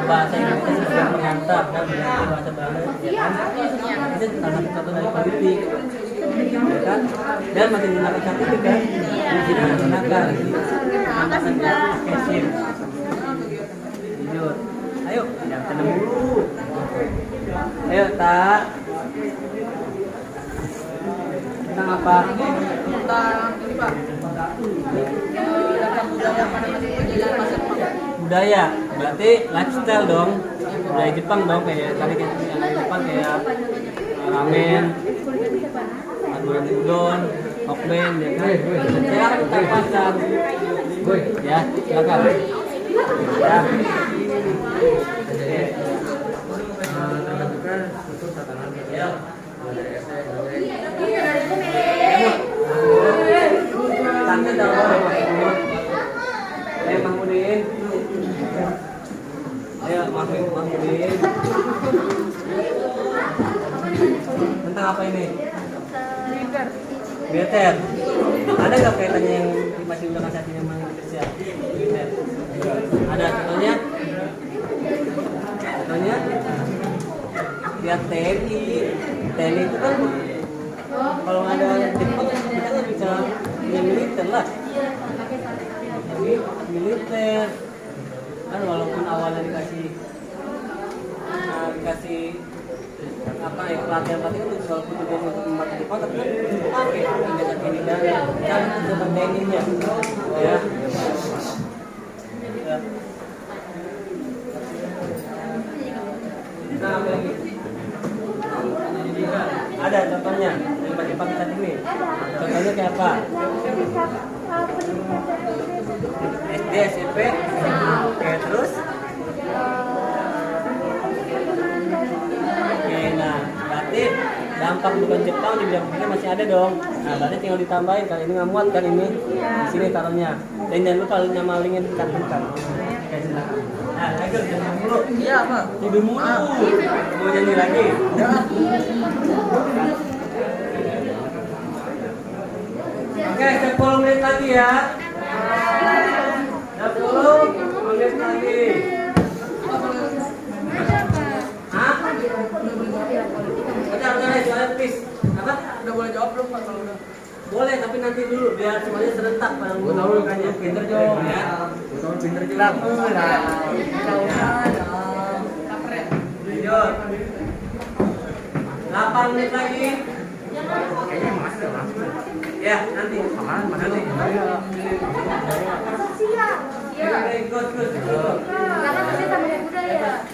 bahasa Indonesia yang menyantap dan menggunakan bahasa Belanda, ya kan? Itu salah satu dari politik, ya kan? Dan masih menggunakan sertifikat, di sini menggunakan angkatan kesim. Jujur, ayo, jangan tenang dulu. Ayo, tak. Tentang apa? Tentang ini Pak. Tentang budaya pada masa Budaya, berarti lifestyle dong. Budaya Jepang dong, kayak tadi kita yang Jepang kayak ramen, ramen udon, hokben, ya kan? Silakan kita pasang. Ya, silakan. Ya. Ya. Tante dalam Mang Udin. Ayo, Mang Udin. Tentang apa ini? Militer. Ada nggak kaitannya yang masih udah saat ini sama Indonesia? Militer. Ada contohnya? Contohnya? Lihat TNI. TNI itu kan kalau ada Jepang kita nggak bisa punya militer lah. Jadi militer kan walaupun awalnya dikasih apa ya pelatihan itu walaupun tujuan untuk membantu Jepang tapi kan pakai senjata ini dan cari senjata TNI-nya ya. Nah, apa lagi? Ada contohnya yang Jepang saat ini. Contohnya kayak apa? SD, SMP, oke terus? Oke, nah berarti dampak bukan Jepang di bidang pendidikan masih ada dong. Nah berarti tinggal ditambahin kali ini nggak muat kan ini di sini taruhnya. Dan jangan lupa malingnya dicantumkan. Oke silakan. Nah, ayo jangan dulu. Iya Pak. Tidur mulu. Mau nyanyi lagi? Oke, 10 menit lagi ya. 10 menit lagi. Hah? Udah, soalnya please. Apa? Udah boleh jawab belum Pak kalau udah? Boleh, tapi nanti dulu biar semuanya serentak pada gue tahu kan yang pinter Jo ya. Gue tahu pinter Jo. Lanjut. 8 menit lagi. Kayaknya masih langsung. Ya, nanti. Nanti. Siap. Gus. Karena masih sama budaya.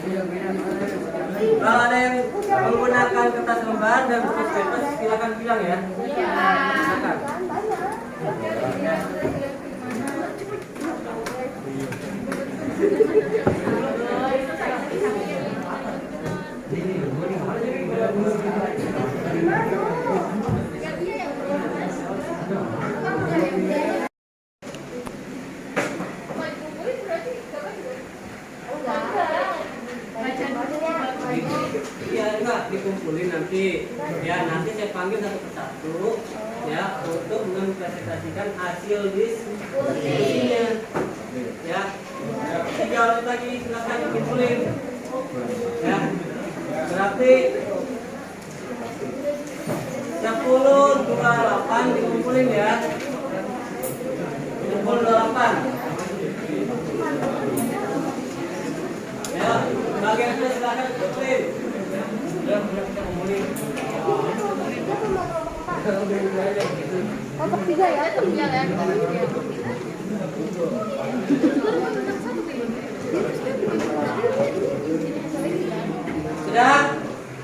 Kalau ada yang menggunakan kertas lembar dan buku kertas, silakan bilang ya. Silakan. Iya, enggak dikumpulin nanti. Ya, nanti saya panggil satu persatu ya untuk mempresentasikan hasil diskusinya. Ya. 3 orang lagi silakan dikumpulin. Ya. Berarti 10 28 dikumpulin ya. 10 28. Ya, bagian itu silakan dikumpulin. Ya, kita kumpulin. Kelompok 3 ya. Iya ya. Sudah?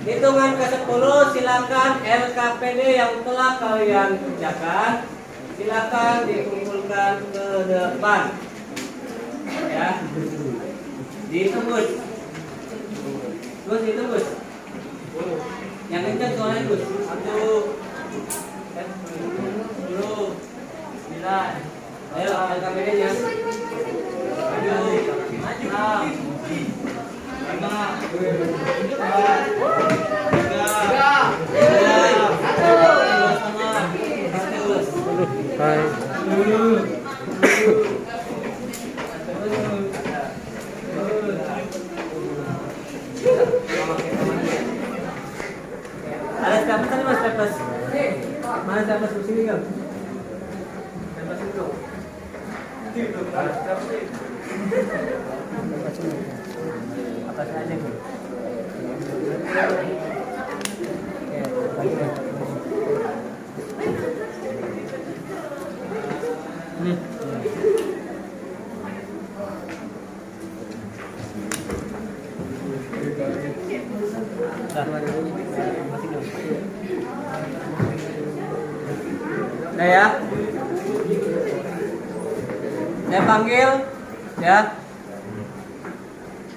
Hitungan ke-10 silakan LKPD yang telah kalian kerjakan silakan dikumpulkan ke depan. Ya. Dihitung Gus. Gus hitung Gus. Yang kencang soalnya Gus. 1 10 9. Ayo LKPD-nya. Maju. 6 ada siapa tadi Mas Pepes? Mana siapa di sini kan? Pepes itu. Atasnya aja kan? Nah ya, saya panggil ya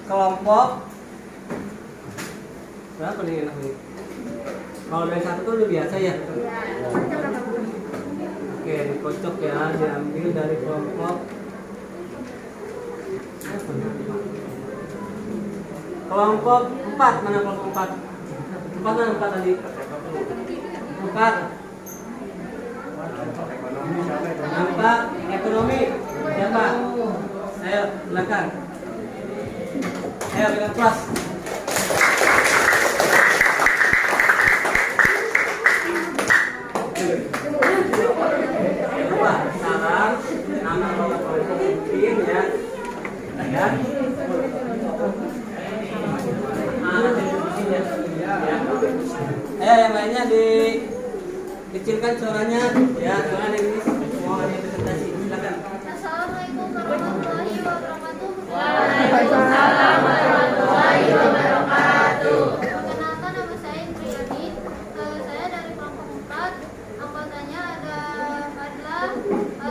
kelompok berapa nih enak nih? Kalau dari 1 tuh udah biasa ya. Oke, dikocok ya, diambil dari kelompok kelompok 4. Mana kelompok 4? 4 mana 4 tadi? 4. Nampak ekonomi siapa? Ayo silakan. Ayo dengan kelas. Coba salam nama kelompok mungkin ya. Ya. Nanti di sini ya. Ayo yang lainnya dikecilkan suaranya ya, soalnya ini semua ada presentasi. Silakan. Assalamualaikum warahmatullahi wabarakatuh. Waalaikumsalam warahmatullahi wabarakatuh. Perkenalkan, nama saya Indriani. Saya dari kelompok 4. Anggotanya ada Fadla,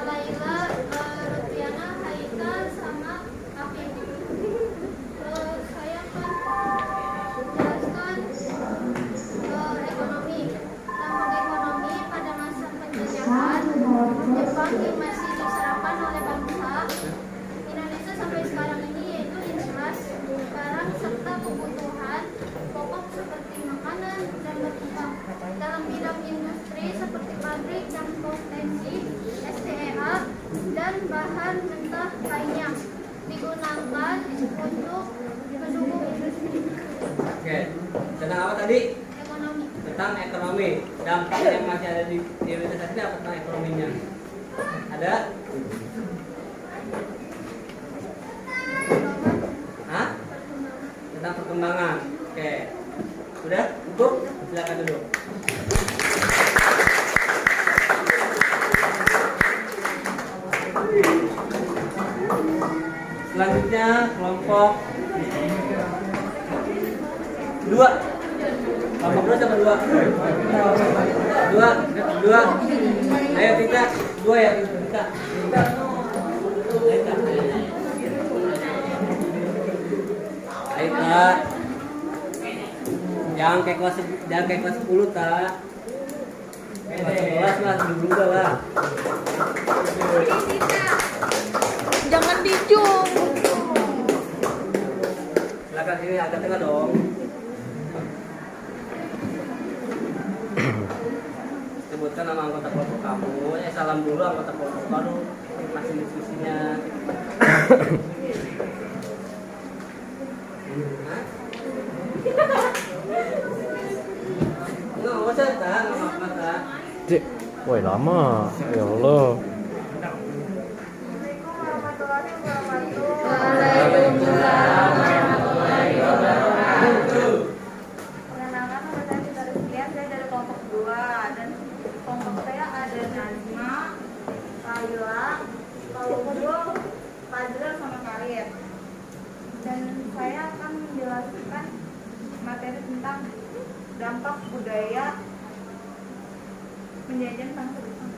Laila, Rupiana, Haikal, sama Afif. Saya akan menjelaskan ekonomi. Tentang ekonomi pada masa penjajahan Jepang yang masih diserahkan oleh bangsa Indonesia sampai sekarang ini, yaitu inflasi, barang serta kebutuhan pokok seperti makanan dan berkembang dalam bidang industri seperti pabrik dan konveksi, SDEA, dan bahan mentah lainnya digunakan untuk mendukung industri. Oke. Tentang apa tadi? Ekonomi. Tentang ekonomi. Dampak yang masih ada di universitas ini apa tentang ekonominya? Ada? Hah? Tentang perkembangan. Oke. Sudah? Cukup? Silakan duduk. Selanjutnya kelompok 2. Kelompok 2 sama 2. 2. Ayo kita 2 ya. Kita. Ayo Kak. Jangan kayak kelas 10 tak. Kelas 11 lah, dulu lah. Jangan dijung. Silakan sini agak tengah dong. Sebutkan nama anggota kelompok kamu. Salam dulu anggota kelompok baru masih diskusinya. Nggak usah tak, nggak apa-apa tak. Cik, woi lama. Ya Allah. Waalaikumsalam warahmatullahi wabarakatuh. Perkenalkan, nama saya Sita Rizkia, saya dari kelompok 2 dan kelompok saya ada Nazma, Laila, Paulus, Fadril sama Karir. Dan saya akan menjelaskan materi tentang dampak budaya penjajahan bangsa Jepang.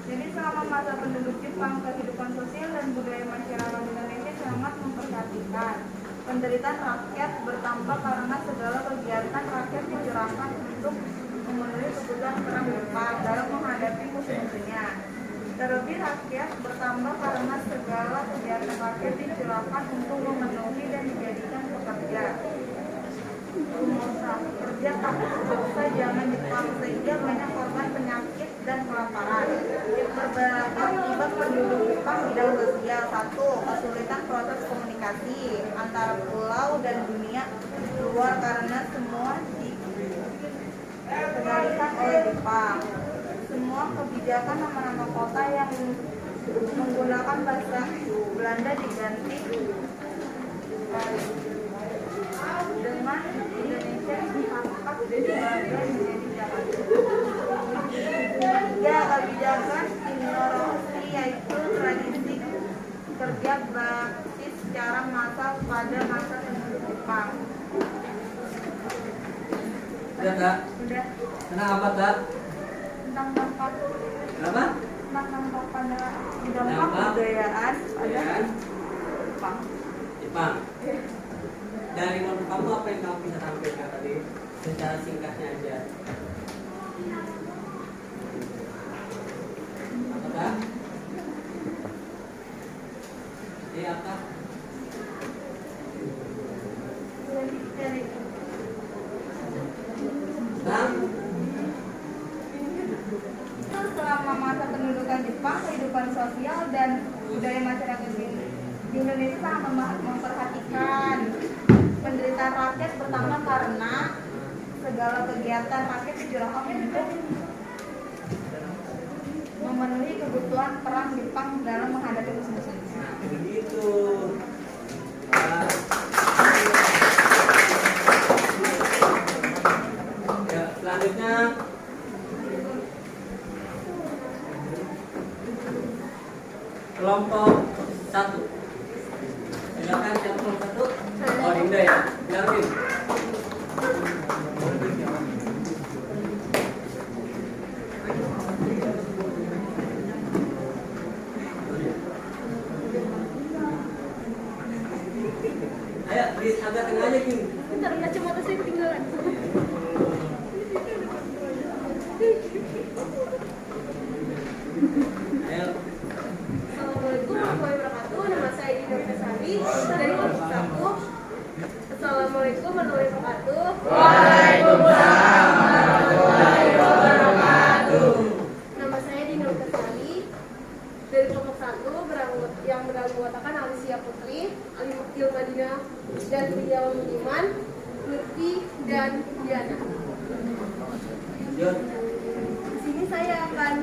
Jadi selama masa penduduk Jepang, kehidupan sosial dan budaya masyarakat Indonesia sangat memperhatikan. Penderitaan rakyat bertambah karena segala kegiatan rakyat dicurahkan untuk memenuhi kebutuhan perang Jepang dalam menghadapi musuh-musuhnya. Terlebih rakyat bertambah karena segala kegiatan rakyat dicurahkan untuk memenuhi dan dijadikan pekerja. Pengusaha kerja takut selesai zaman Jepang sehingga banyak korban penyakit dan kelaparan. Beberapa akibat penduduk Jepang bidang sosial: 1. Kesulitan proses komunikasi antara pulau dan dunia luar karena semua dikendalikan oleh Jepang. Semua kebijakan nama-nama kota yang menggunakan bahasa Belanda diganti dengan Indonesia diangkat sebagai menjadi Jakarta. 3. Kebijakan ignorasi yaitu tradisi kerja bakti secara massal pada masa penduduk Jepang. Udah tak? Sudah. Tentang apa tak? Tentang dampak. Kenapa? Tentang dampak pada dampak Dampak kebudayaan pada ya. Jepang. Jepang. Dari menurut kamu apa yang kamu bisa sampaikan tadi secara singkatnya aja? Apa tak? Jadi apa? Dari Tentang selama masa pendudukan Jepang, kehidupan sosial dan budaya masyarakat di Indonesia sangat memperhatikan. Penderitaan rakyat bertambah karena segala kegiatan rakyat dicurahkan untuk memenuhi kebutuhan perang Jepang dalam menghadapi musuh-musuhnya. nah, begitu. Nah, ya, selanjutnya kelompok 1. Silakan siapa kelompok 1? Oh, Dinda ya. Bilang Din. Ayo, di agak tengah aja, King. Bentar, kacamata saya ketinggalan. Ayo. Assalamualaikum warahmatullahi wabarakatuh. Nama saya Dina Kesari dari kelompok 1. Assalamualaikum warahmatullahi wabarakatuh. Waalaikumsalam warahmatullahi wabarakatuh. Nama saya Dina Kesari dari kelompok 1 yang beranggotakan Alicia Putri, Ilma Dina, dan Wijawa Muniman, Lutfi, dan Diana. Lanjut. Di sini saya akan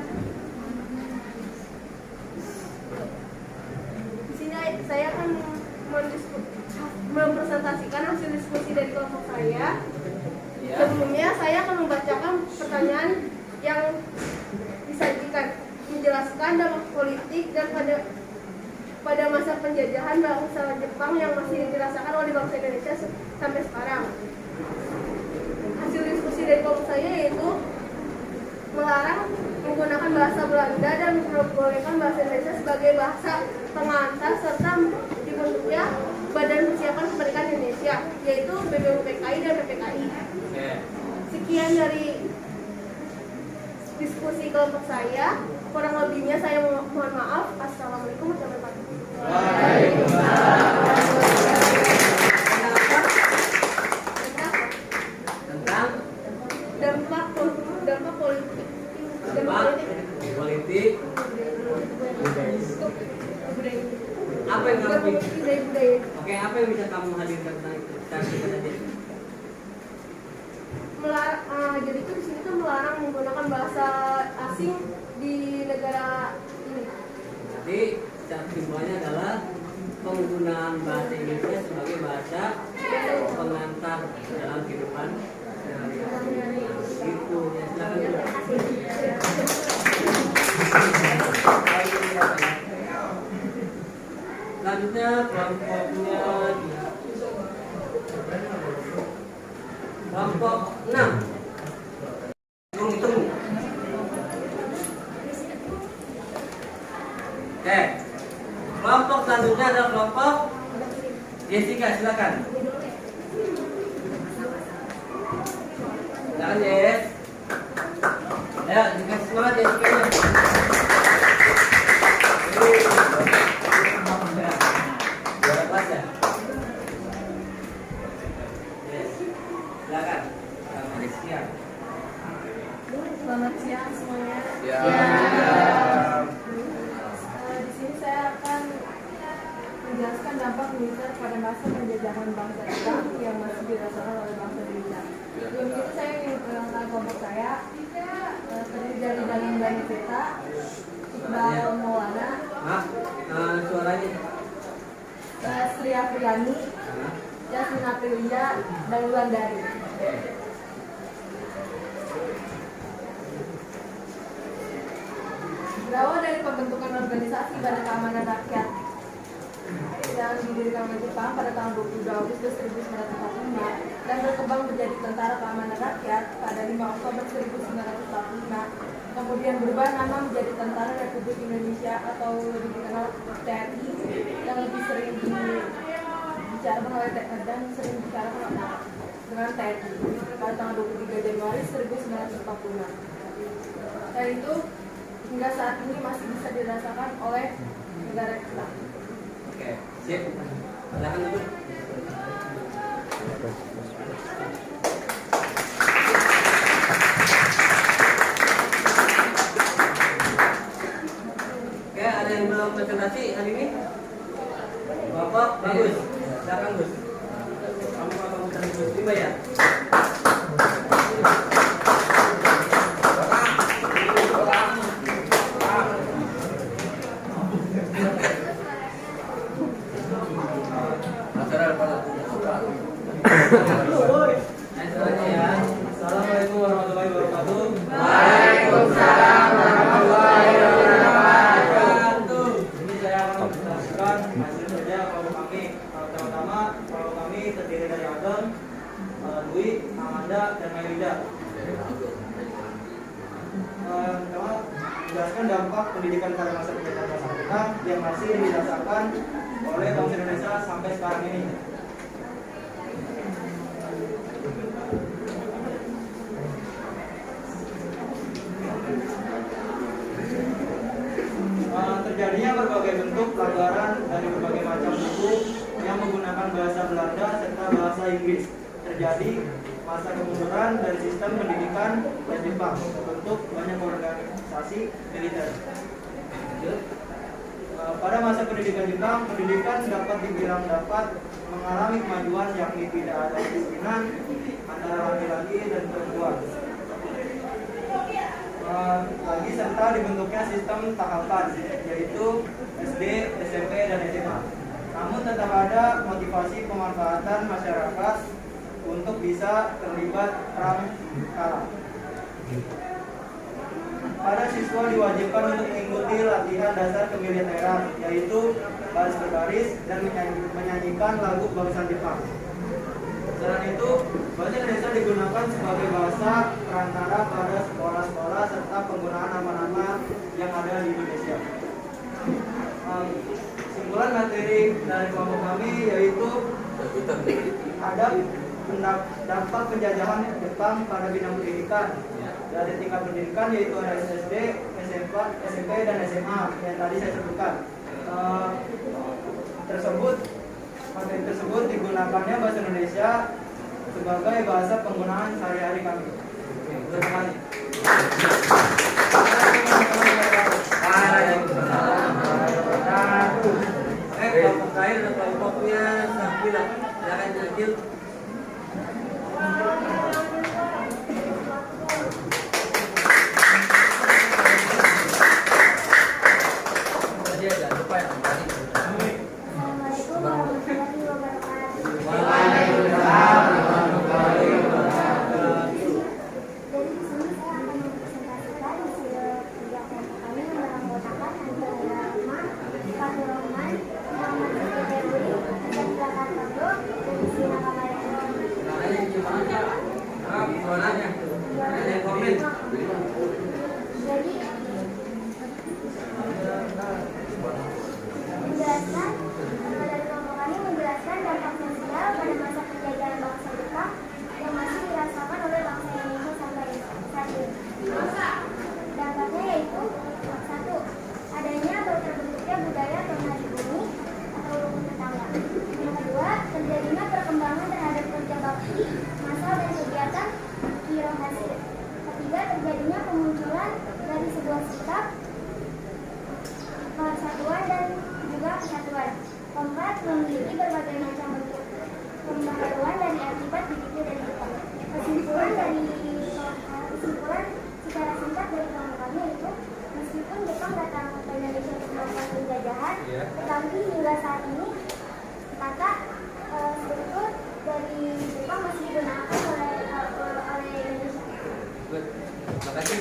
mempresentasikan hasil diskusi dari kelompok saya. Ya. Sebelumnya saya akan membacakan pertanyaan yang disajikan, menjelaskan dampak politik dan pada pada masa penjajahan bangsa Jepang yang masih dirasakan oleh bangsa Indonesia sampai sekarang. Hasil diskusi dari kelompok saya yaitu melarang menggunakan bahasa Belanda dan memperbolehkan bahasa Indonesia sebagai bahasa pengantar serta dibentuknya Badan Persiapan Kemerdekaan Indonesia, yaitu BPUPKI dan PPKI. Sekian dari diskusi kelompok saya. Kurang lebihnya saya mohon maaf. Assalamualaikum warahmatullahi wabarakatuh. Tentang Dampak politik. politik. Apa yang kamu Budaya. Oke, apa yang bisa kamu hadirkan tentang itu? Kita tadi. Jadi itu di sini tuh melarang menggunakan bahasa asing di negara ini. Jadi simbolnya adalah penggunaan bahasa Indonesia sebagai bahasa pengantar dalam kehidupan sehari-hari. Gitu ya, silakan. Selanjutnya kelompoknya kelompok 6. Hitung. Oke. Kelompok selanjutnya adalah kelompok Jessica, silakan. Silakan Jess. Ayo, dikasih semangat Jessica. Juara kelas ya? Yes. Silakan. Jessica. Selamat siang semuanya. Ya. Di sini saya akan menjelaskan dampak militer pada masa penjajahan bangsa Jepang yang masih dirasakan oleh bangsa Indonesia. Sebelum itu saya ingin memperkenalkan kelompok saya, terdiri dari Danang Danipita, Iqbal Maulana, Suaranya. Sri Afriani, Yasmin Aprilia, dan Wulandari. Berawal dari pembentukan organisasi Badan Keamanan Rakyat yang didirikan oleh Jepang pada tanggal 22 Agustus 1945 dan berkembang menjadi Tentara Keamanan Rakyat pada 5 Oktober 1945, kemudian berubah nama menjadi Tentara Republik Indonesia atau lebih dikenal TNI, yang lebih sering dibicarakan oleh dan sering dibicarakan dengan TNI pada tanggal 23 Januari 1946. Dan itu hingga saat ini masih bisa dirasakan oleh negara kita. Oke, siap. Silakan dulu. Oke, ada yang belum presentasi hari ini? Bapak, bagus. Silakan Gus. Kamu akan presentasi terima ya? Assalamualaikum warahmatullahi wabarakatuh. Waalaikumsalam warahmatullahi wabarakatuh. Ini saya akan menjelaskan hasil kerja kelompok kami. Pertama-tama kelompok kami terdiri dari Adam, Dwi, Amanda, dan Mailida. Pertama, menjelaskan dampak pendidikan pada masa penjajahan bangsa Jepang yang masih dirasakan oleh bangsa Indonesia sampai sekarang ini. Terjadinya berbagai bentuk pelanggaran dari berbagai macam buku yang menggunakan bahasa Belanda serta bahasa Inggris. Terjadi masa kemunduran dari sistem pendidikan dan Jepang untuk banyak organisasi militer. Pada masa pendidikan Jepang, pendidikan dapat dibilang dapat mengalami kemajuan, yakni tidak ada kemiskinan antara laki-laki dan perempuan. Lagi serta dibentuknya sistem tahapan, yaitu SD, SMP, dan SMA. Namun tetap ada motivasi pemanfaatan masyarakat untuk bisa terlibat perang kalah. para siswa diwajibkan untuk mengikuti latihan dasar kemiliteran, yaitu baris berbaris dan menyanyikan lagu bangsa Jepang. Selain itu, bahasa Indonesia digunakan sebagai bahasa perantara pada sekolah-sekolah serta penggunaan nama-nama yang ada di Indonesia. Kesimpulan materi dari kelompok kami yaitu ada dampak penjajahan Jepang pada bidang pendidikan dari tingkat pendidikan, yaitu ada SD, SMP dan SMA yang tadi saya sebutkan. Materi tersebut digunakannya bahasa Indonesia sebagai bahasa penggunaan sehari-hari kami. Terima kasih. Kelompok lain dan kelompoknya Sakila. Silakan Sakil. Menjelaskan dampak sosial pada masa penjajahan bangsa Jepang yang masih dirasakan oleh bangsa Indonesia sampai saat ini. Dampaknya yaitu 1. Adanya baru terbentuknya budaya tonali bumi atau rukun tetangga. Yang kedua, terjadinya perkembangan terhadap kerja bakti, masal dan kegiatan birokrasi. Ketiga, terjadinya kemunculan dari sebuah sikap persatuan dan juga kesatuan. Keempat, memiliki berbagai macam bentuk pembaharuan dari akibat begitu dari Jepang. Kesimpulan secara singkat dari kelompok kami itu, meskipun Jepang datang ke Indonesia untuk melakukan penjajahan, tetapi hingga saat ini kata struktur dari Jepang masih digunakan oleh Indonesia. Terima kasih.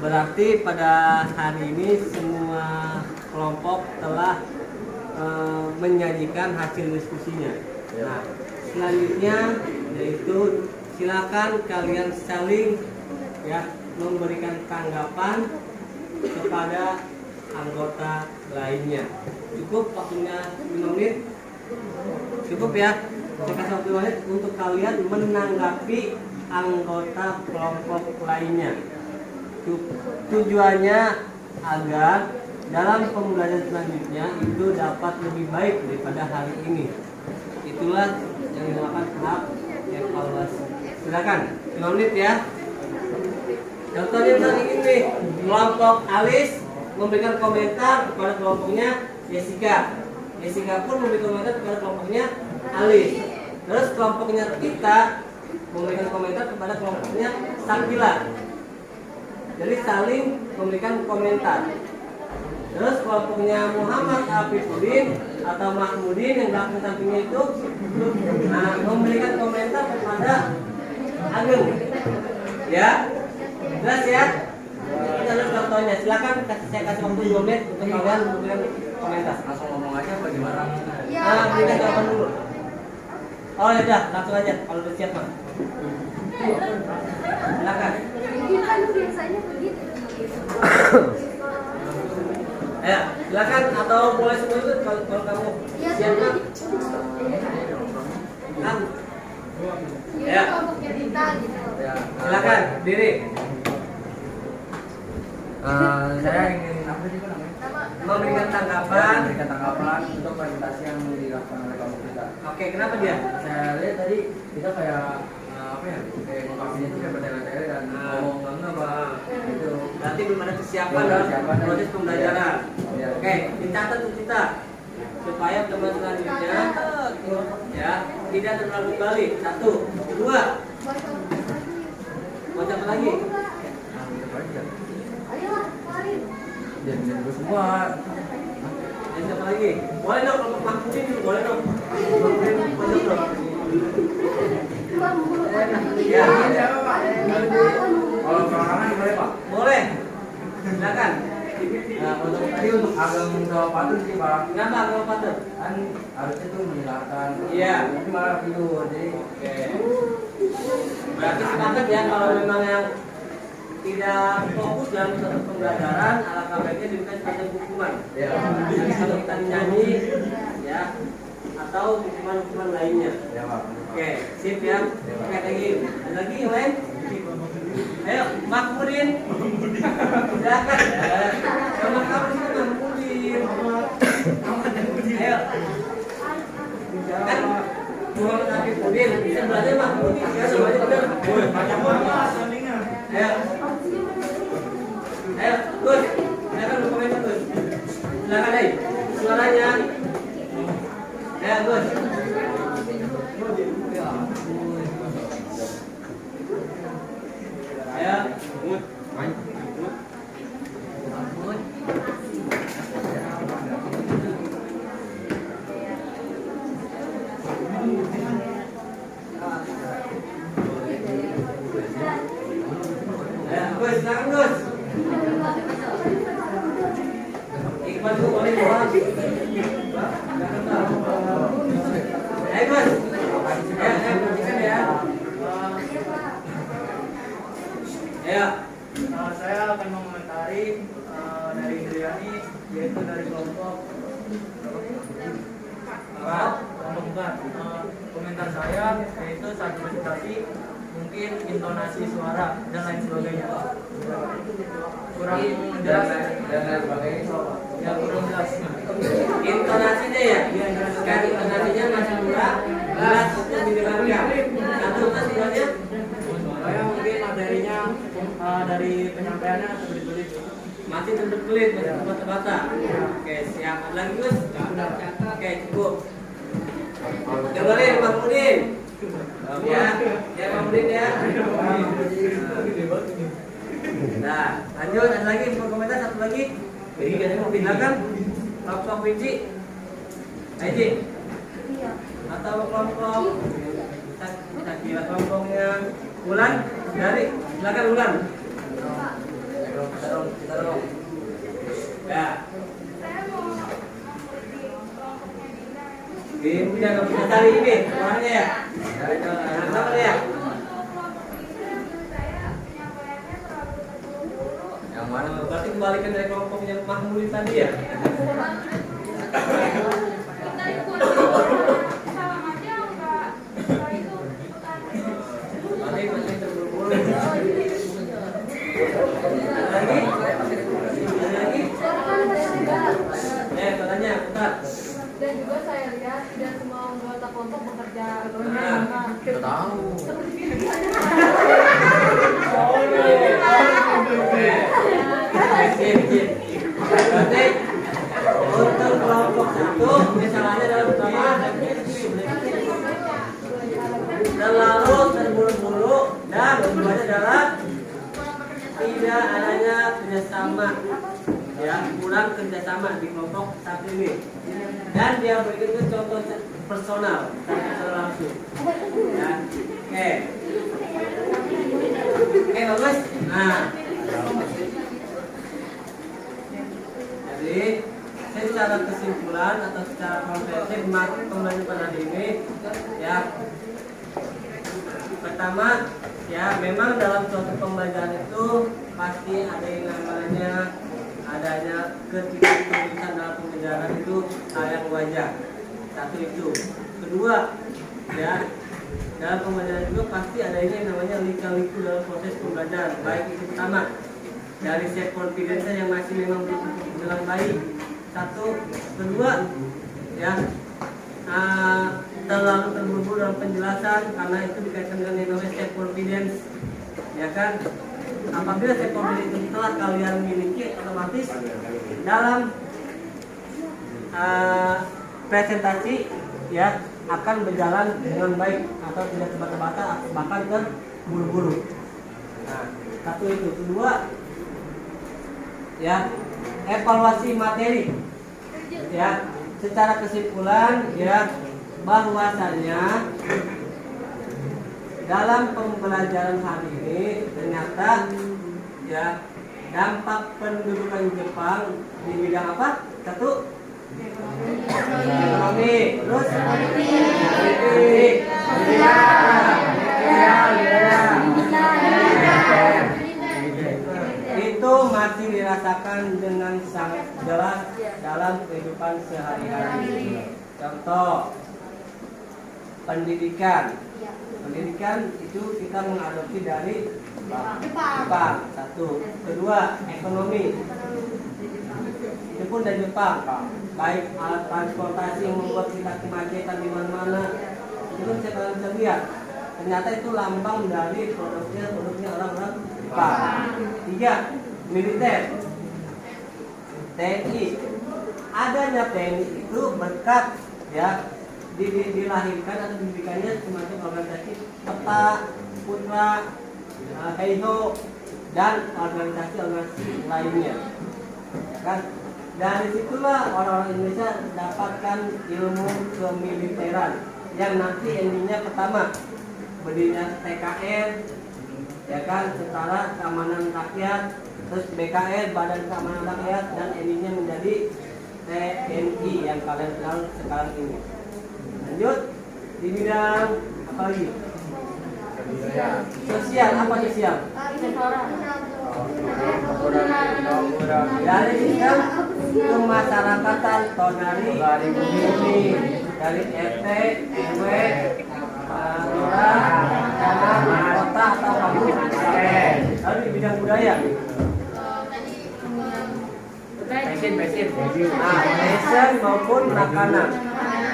Berarti pada hari ini semua kelompok telah menyajikan hasil diskusinya. Nah, selanjutnya yaitu silakan kalian saling memberikan tanggapan kepada anggota lainnya. Cukup waktunya 5 menit. Cukup ya. Saya kasih waktu 5 menit untuk kalian menanggapi anggota kelompok lainnya. Tujuannya agar dalam pembelajaran selanjutnya itu dapat lebih baik daripada hari ini. Itulah yang dinamakan tahap evaluasi. Silakan 5 menit ya. Contohnya misalnya ini, kelompok Alis memberikan komentar kepada kelompoknya Jessica. Jessica pun memberikan komentar kepada kelompoknya Alis. Terus kelompoknya Tita memberikan komentar kepada kelompoknya Sakila. Jadi saling memberikan komentar. Terus kelompoknya Muhammad Afifuddin atau Mahmudin yang belakang sampingnya itu memberikan komentar kepada Ageng. Ya, jelas ya. Kita lihat contohnya. Silakan saya kasih waktu 2 menit untuk kalian memberikan komentar. Langsung ngomong aja apa gimana? Berikan jawaban dulu. Oh ya udah, langsung aja kalau udah siap mah. Silakan. Kan biasanya begitu. Ya, silakan atau boleh semua itu kalau kamu siap kan? Ya. Silakan diri. Saya ingin apa sih namanya? Memberikan tanggapan untuk presentasi yang dilakukan oleh kelompok kita. Oke, kenapa dia? Saya lihat tadi kita kayak kayak ngomongnya itu kayak bertele-tele dan ngomong nggak gitu. Berarti belum ada kesiapan dalam proses pembelajaran. Ya. Oke, dicatat untuk kita supaya teman selanjutnya ya tidak terlalu balik. 1, 2. Mau apa lagi? Ayolah, keluarin. Jadi semua. siapa lagi? Boleh dong, kelompok Mahmudin juga boleh dong. Mahmudin pojok dong. Ya. Kalau perorangan boleh Pak? Boleh. Silakan. Nah, untuk tadi untuk agama sama patut sih Pak. Kenapa kalau patut? Kan harusnya tuh menjelaskan. Iya. Tapi malah tidur. Jadi Oke. Berarti sepakat ya kalau memang yang tidak fokus dalam satu pembelajaran, alangkah baiknya diberikan semacam hukuman. ya. Jadi kalau kita nyanyi, ya, atau hukuman-hukuman lainnya. Ya Pak. Oke, sip ya. Oke, thank you. Ada lagi yang lain? Ayo, Mahmudin. Silakan. Sama kamu sih Mahmudin. Ayo. Kan Muhammad Habib Udin, sebelahnya Mahmudin ya, semuanya benar. Ayo. Ayo, Gus. Silakan berkomentar Gus. Silakan deh. Suaranya. Ayo, Gus. Ayo, Mut. Gus, silakan Gus. Iqbal tuh boleh doang. Ayo Gus. Perhatikan ya. Ayo. Saya akan mengomentari dari Indriani, yaitu dari kelompok bukan. Komentar saya yaitu saat presentasi mungkin intonasi suara dan lain sebagainya kurang jelas Dan lain sebagainya. ya, kurang jelas. Intonasinya ya. Sekarang intonasinya masih kurang. Jelas untuk didengarkan. Satu kesimpulannya. Saya mungkin materinya dari penyampaiannya terbelit-belit. Masih terbelit, masih terbata-bata. Oke, siap. Ada lagi Gus? Oke, cukup. Dengerin Mahmudin. Ya, ya Mahmudin ya. Nah, lanjut. Ada lagi mau komentar satu lagi? Silakan. Kelompok Winci. Aji. Atau kelompok kita kira kelompoknya Ulan dari silakan Ulan. Kita dong. Ya. Ini udah bisa cari ini orangnya ya. Kenapa ya? Yang mana? Berarti kembalikan dari kelompoknya Mahmudin tadi ya. Masih terburu-buru. Lagi? Lagi? Katanya, bentar. Dan juga saya lihat tidak semua anggota kelompok bekerja Kita tahu. Berarti untuk kelompok satu misalnya dalam pertama terlalu terburu-buru dan keduanya adalah tidak adanya kerjasama, ya kurang kerjasama di kelompok satu ini. Dan dia berikan itu contoh personal secara langsung. Ya. Oke bagus. Nah, jadi saya secara kesimpulan atau secara komprehensif kembali pada hari ini, ya pertama, ya memang dalam suatu pembelajaran itu pasti ada yang namanya adanya ketidakturutan dalam pembelajaran itu hal yang wajar. Satu itu. Kedua, ya dalam pembelajaran juga pasti ada ini yang namanya lika-liku dalam proses pembelajaran. Baik itu pertama dari self confidence yang masih memang belum berjalan baik. Satu, kedua, ya terlalu terburu-buru dalam penjelasan karena itu dikaitkan dengan yang namanya self confidence, ya kan? Apabila self confidence itu telah kalian miliki, otomatis dalam presentasi ya akan berjalan dengan baik atau tidak terbata-bata bahkan terburu-buru. Nah, satu itu. Kedua, ya evaluasi materi Ya, secara kesimpulan ya bahwasannya dalam pembelajaran hari ini ternyata ya dampak pendudukan Jepang di bidang apa? Satu, ekonomi, terus politik, itu masih dirasakan dengan sangat jelas dalam kehidupan sehari-hari. Contoh, pendidikan. Pendidikan itu kita mengadopsi dari Jepang. Satu. Kedua, ekonomi. Itu pun dari Jepang. Baik alat transportasi yang membuat kita kemacetan di mana-mana. Itu kalian bisa lihat. Ternyata itu lambang dari produknya orang-orang Jepang. Tiga, militer. TNI. Adanya TNI itu berkat ya dilahirkan atau didirikannya semacam organisasi Peta, Putra, Heiho dan organisasi lainnya. Ya kan? Dari situlah orang-orang Indonesia dapatkan ilmu kemiliteran yang nanti endingnya pertama berdirinya TKN, ya kan, Tentara Keamanan Rakyat, terus BKR, Badan Keamanan Rakyat, dan endingnya menjadi TNI yang kalian kenal sekarang ini. Lanjut di bidang apa lagi? Sosial, apa sosial? Dari sistem kemasyarakatan atau dari ini, dari RT, RW, lurah, camat, kota atau kabupaten. Lalu di bidang budaya. Fashion maupun makanan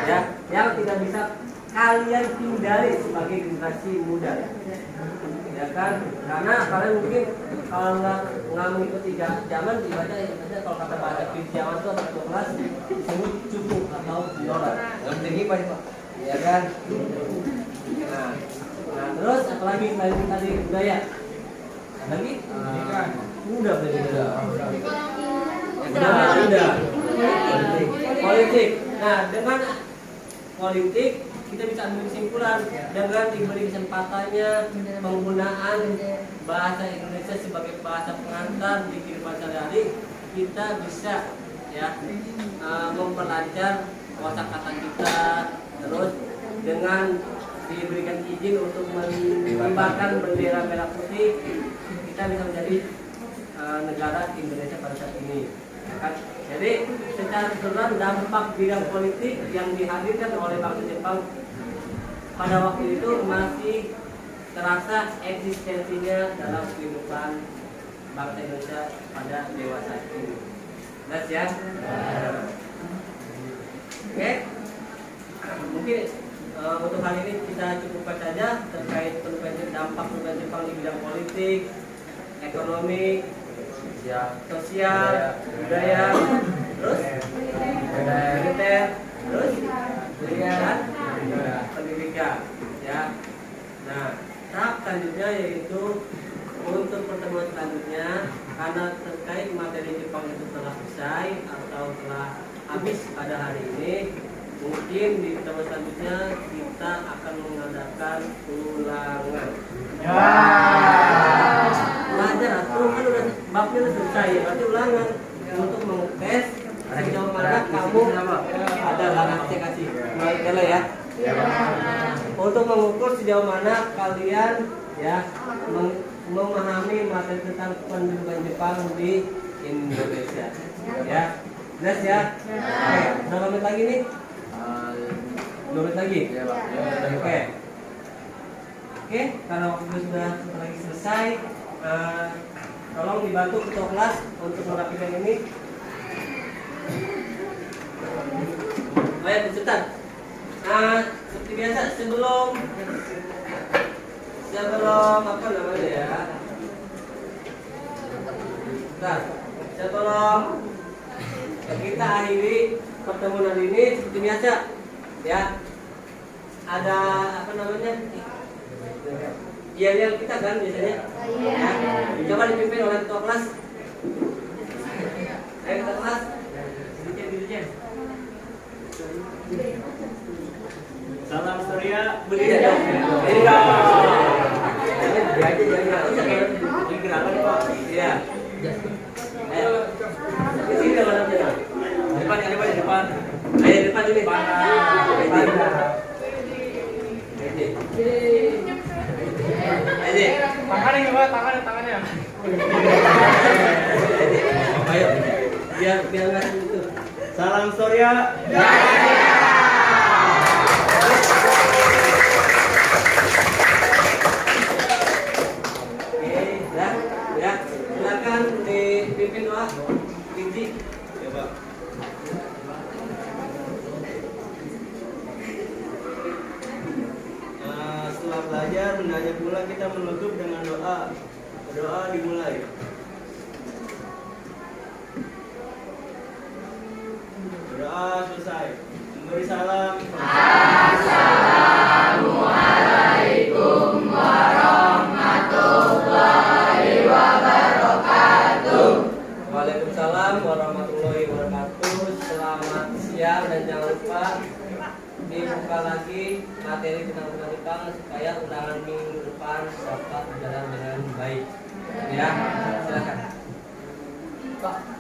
ya, yang tidak bisa kalian hindari sebagai generasi muda ya kan, karena kalian mungkin kalau nggak mengikuti zaman ibadah kalau kata bahasa zaman itu atau kelas disebut cukup atau dolar yang tinggi pak ya kan. Nah terus apalagi selain tadi budaya lagi udah politik. Nah, dengan politik kita bisa ambil kesimpulan dengan diberi kesempatannya penggunaan bahasa Indonesia sebagai bahasa pengantar di kehidupan sehari-hari, kita bisa ya memperlancar kosakata kita. Terus dengan diberikan izin untuk mengibarkan bendera merah putih, kita bisa menjadi negara Indonesia pada saat ini. Jadi secara keseluruhan dampak bidang politik yang dihadirkan oleh bangsa Jepang pada waktu itu masih terasa eksistensinya dalam kehidupan bangsa Indonesia pada dewasa ini. Jelas ya? Oke. Mungkin untuk kali ini kita cukupkan saja terkait dampak perubahan Jepang di bidang politik, ekonomi, sosial, budaya, terus militer, terus pendidikan, ya. Nah, tahap selanjutnya yaitu untuk pertemuan selanjutnya, karena terkait materi Jepang itu telah selesai atau telah habis pada hari ini, mungkin di pertemuan selanjutnya kita akan mengadakan ulangan. Belajar atau kan udah babnya udah selesai ya, berarti ulangan untuk mengetes sejauh mana kamu ada nanti saya kasih kalau ya. Untuk mengukur sejauh mana kalian ya memahami materi tentang pendudukan Jepang di Indonesia. Ya, jelas ya. Oke, berapa menit lagi nih? 2 menit lagi. Oke. Oke, kalau waktu sudah lagi selesai, tolong dibantu ketua kelas untuk merapikan ini. Baik, cepetan. Seperti biasa sebelum apa namanya ya? Nah, sebelum kita akhiri pertemuan hari ini seperti biasa, ya. Ada apa namanya? Yel kita kan biasanya. Ya. Coba dipimpin oleh ketua kelas. Ketua kelas. Dirjen. berdiri dong. Ini dong. Dia aja jangan ini gerakan Pak. Iya. Ayo. Di sini mana aja. Depan, di depan. Ayo depan ini. Ayo. Tangannya Pak, tangannya. Ayo. Biar nggak itu. Salam Surya. Ya, silakan dipimpin doa. Pinji. Ya, Pak. Setelah belajar, hendaknya pula kita menutup dengan doa. Doa dimulai. Doa selesai. Memberi salam. Assalamualaikum warahmatullahi wabarakatuh. Waalaikumsalam warahmatullahi wabarakatuh. Selamat siang dan jangan lupa dibuka lagi materi tentang undang-undang supaya undangan minggu depan dapat berjalan dengan baik. Ya, silakan. Pak.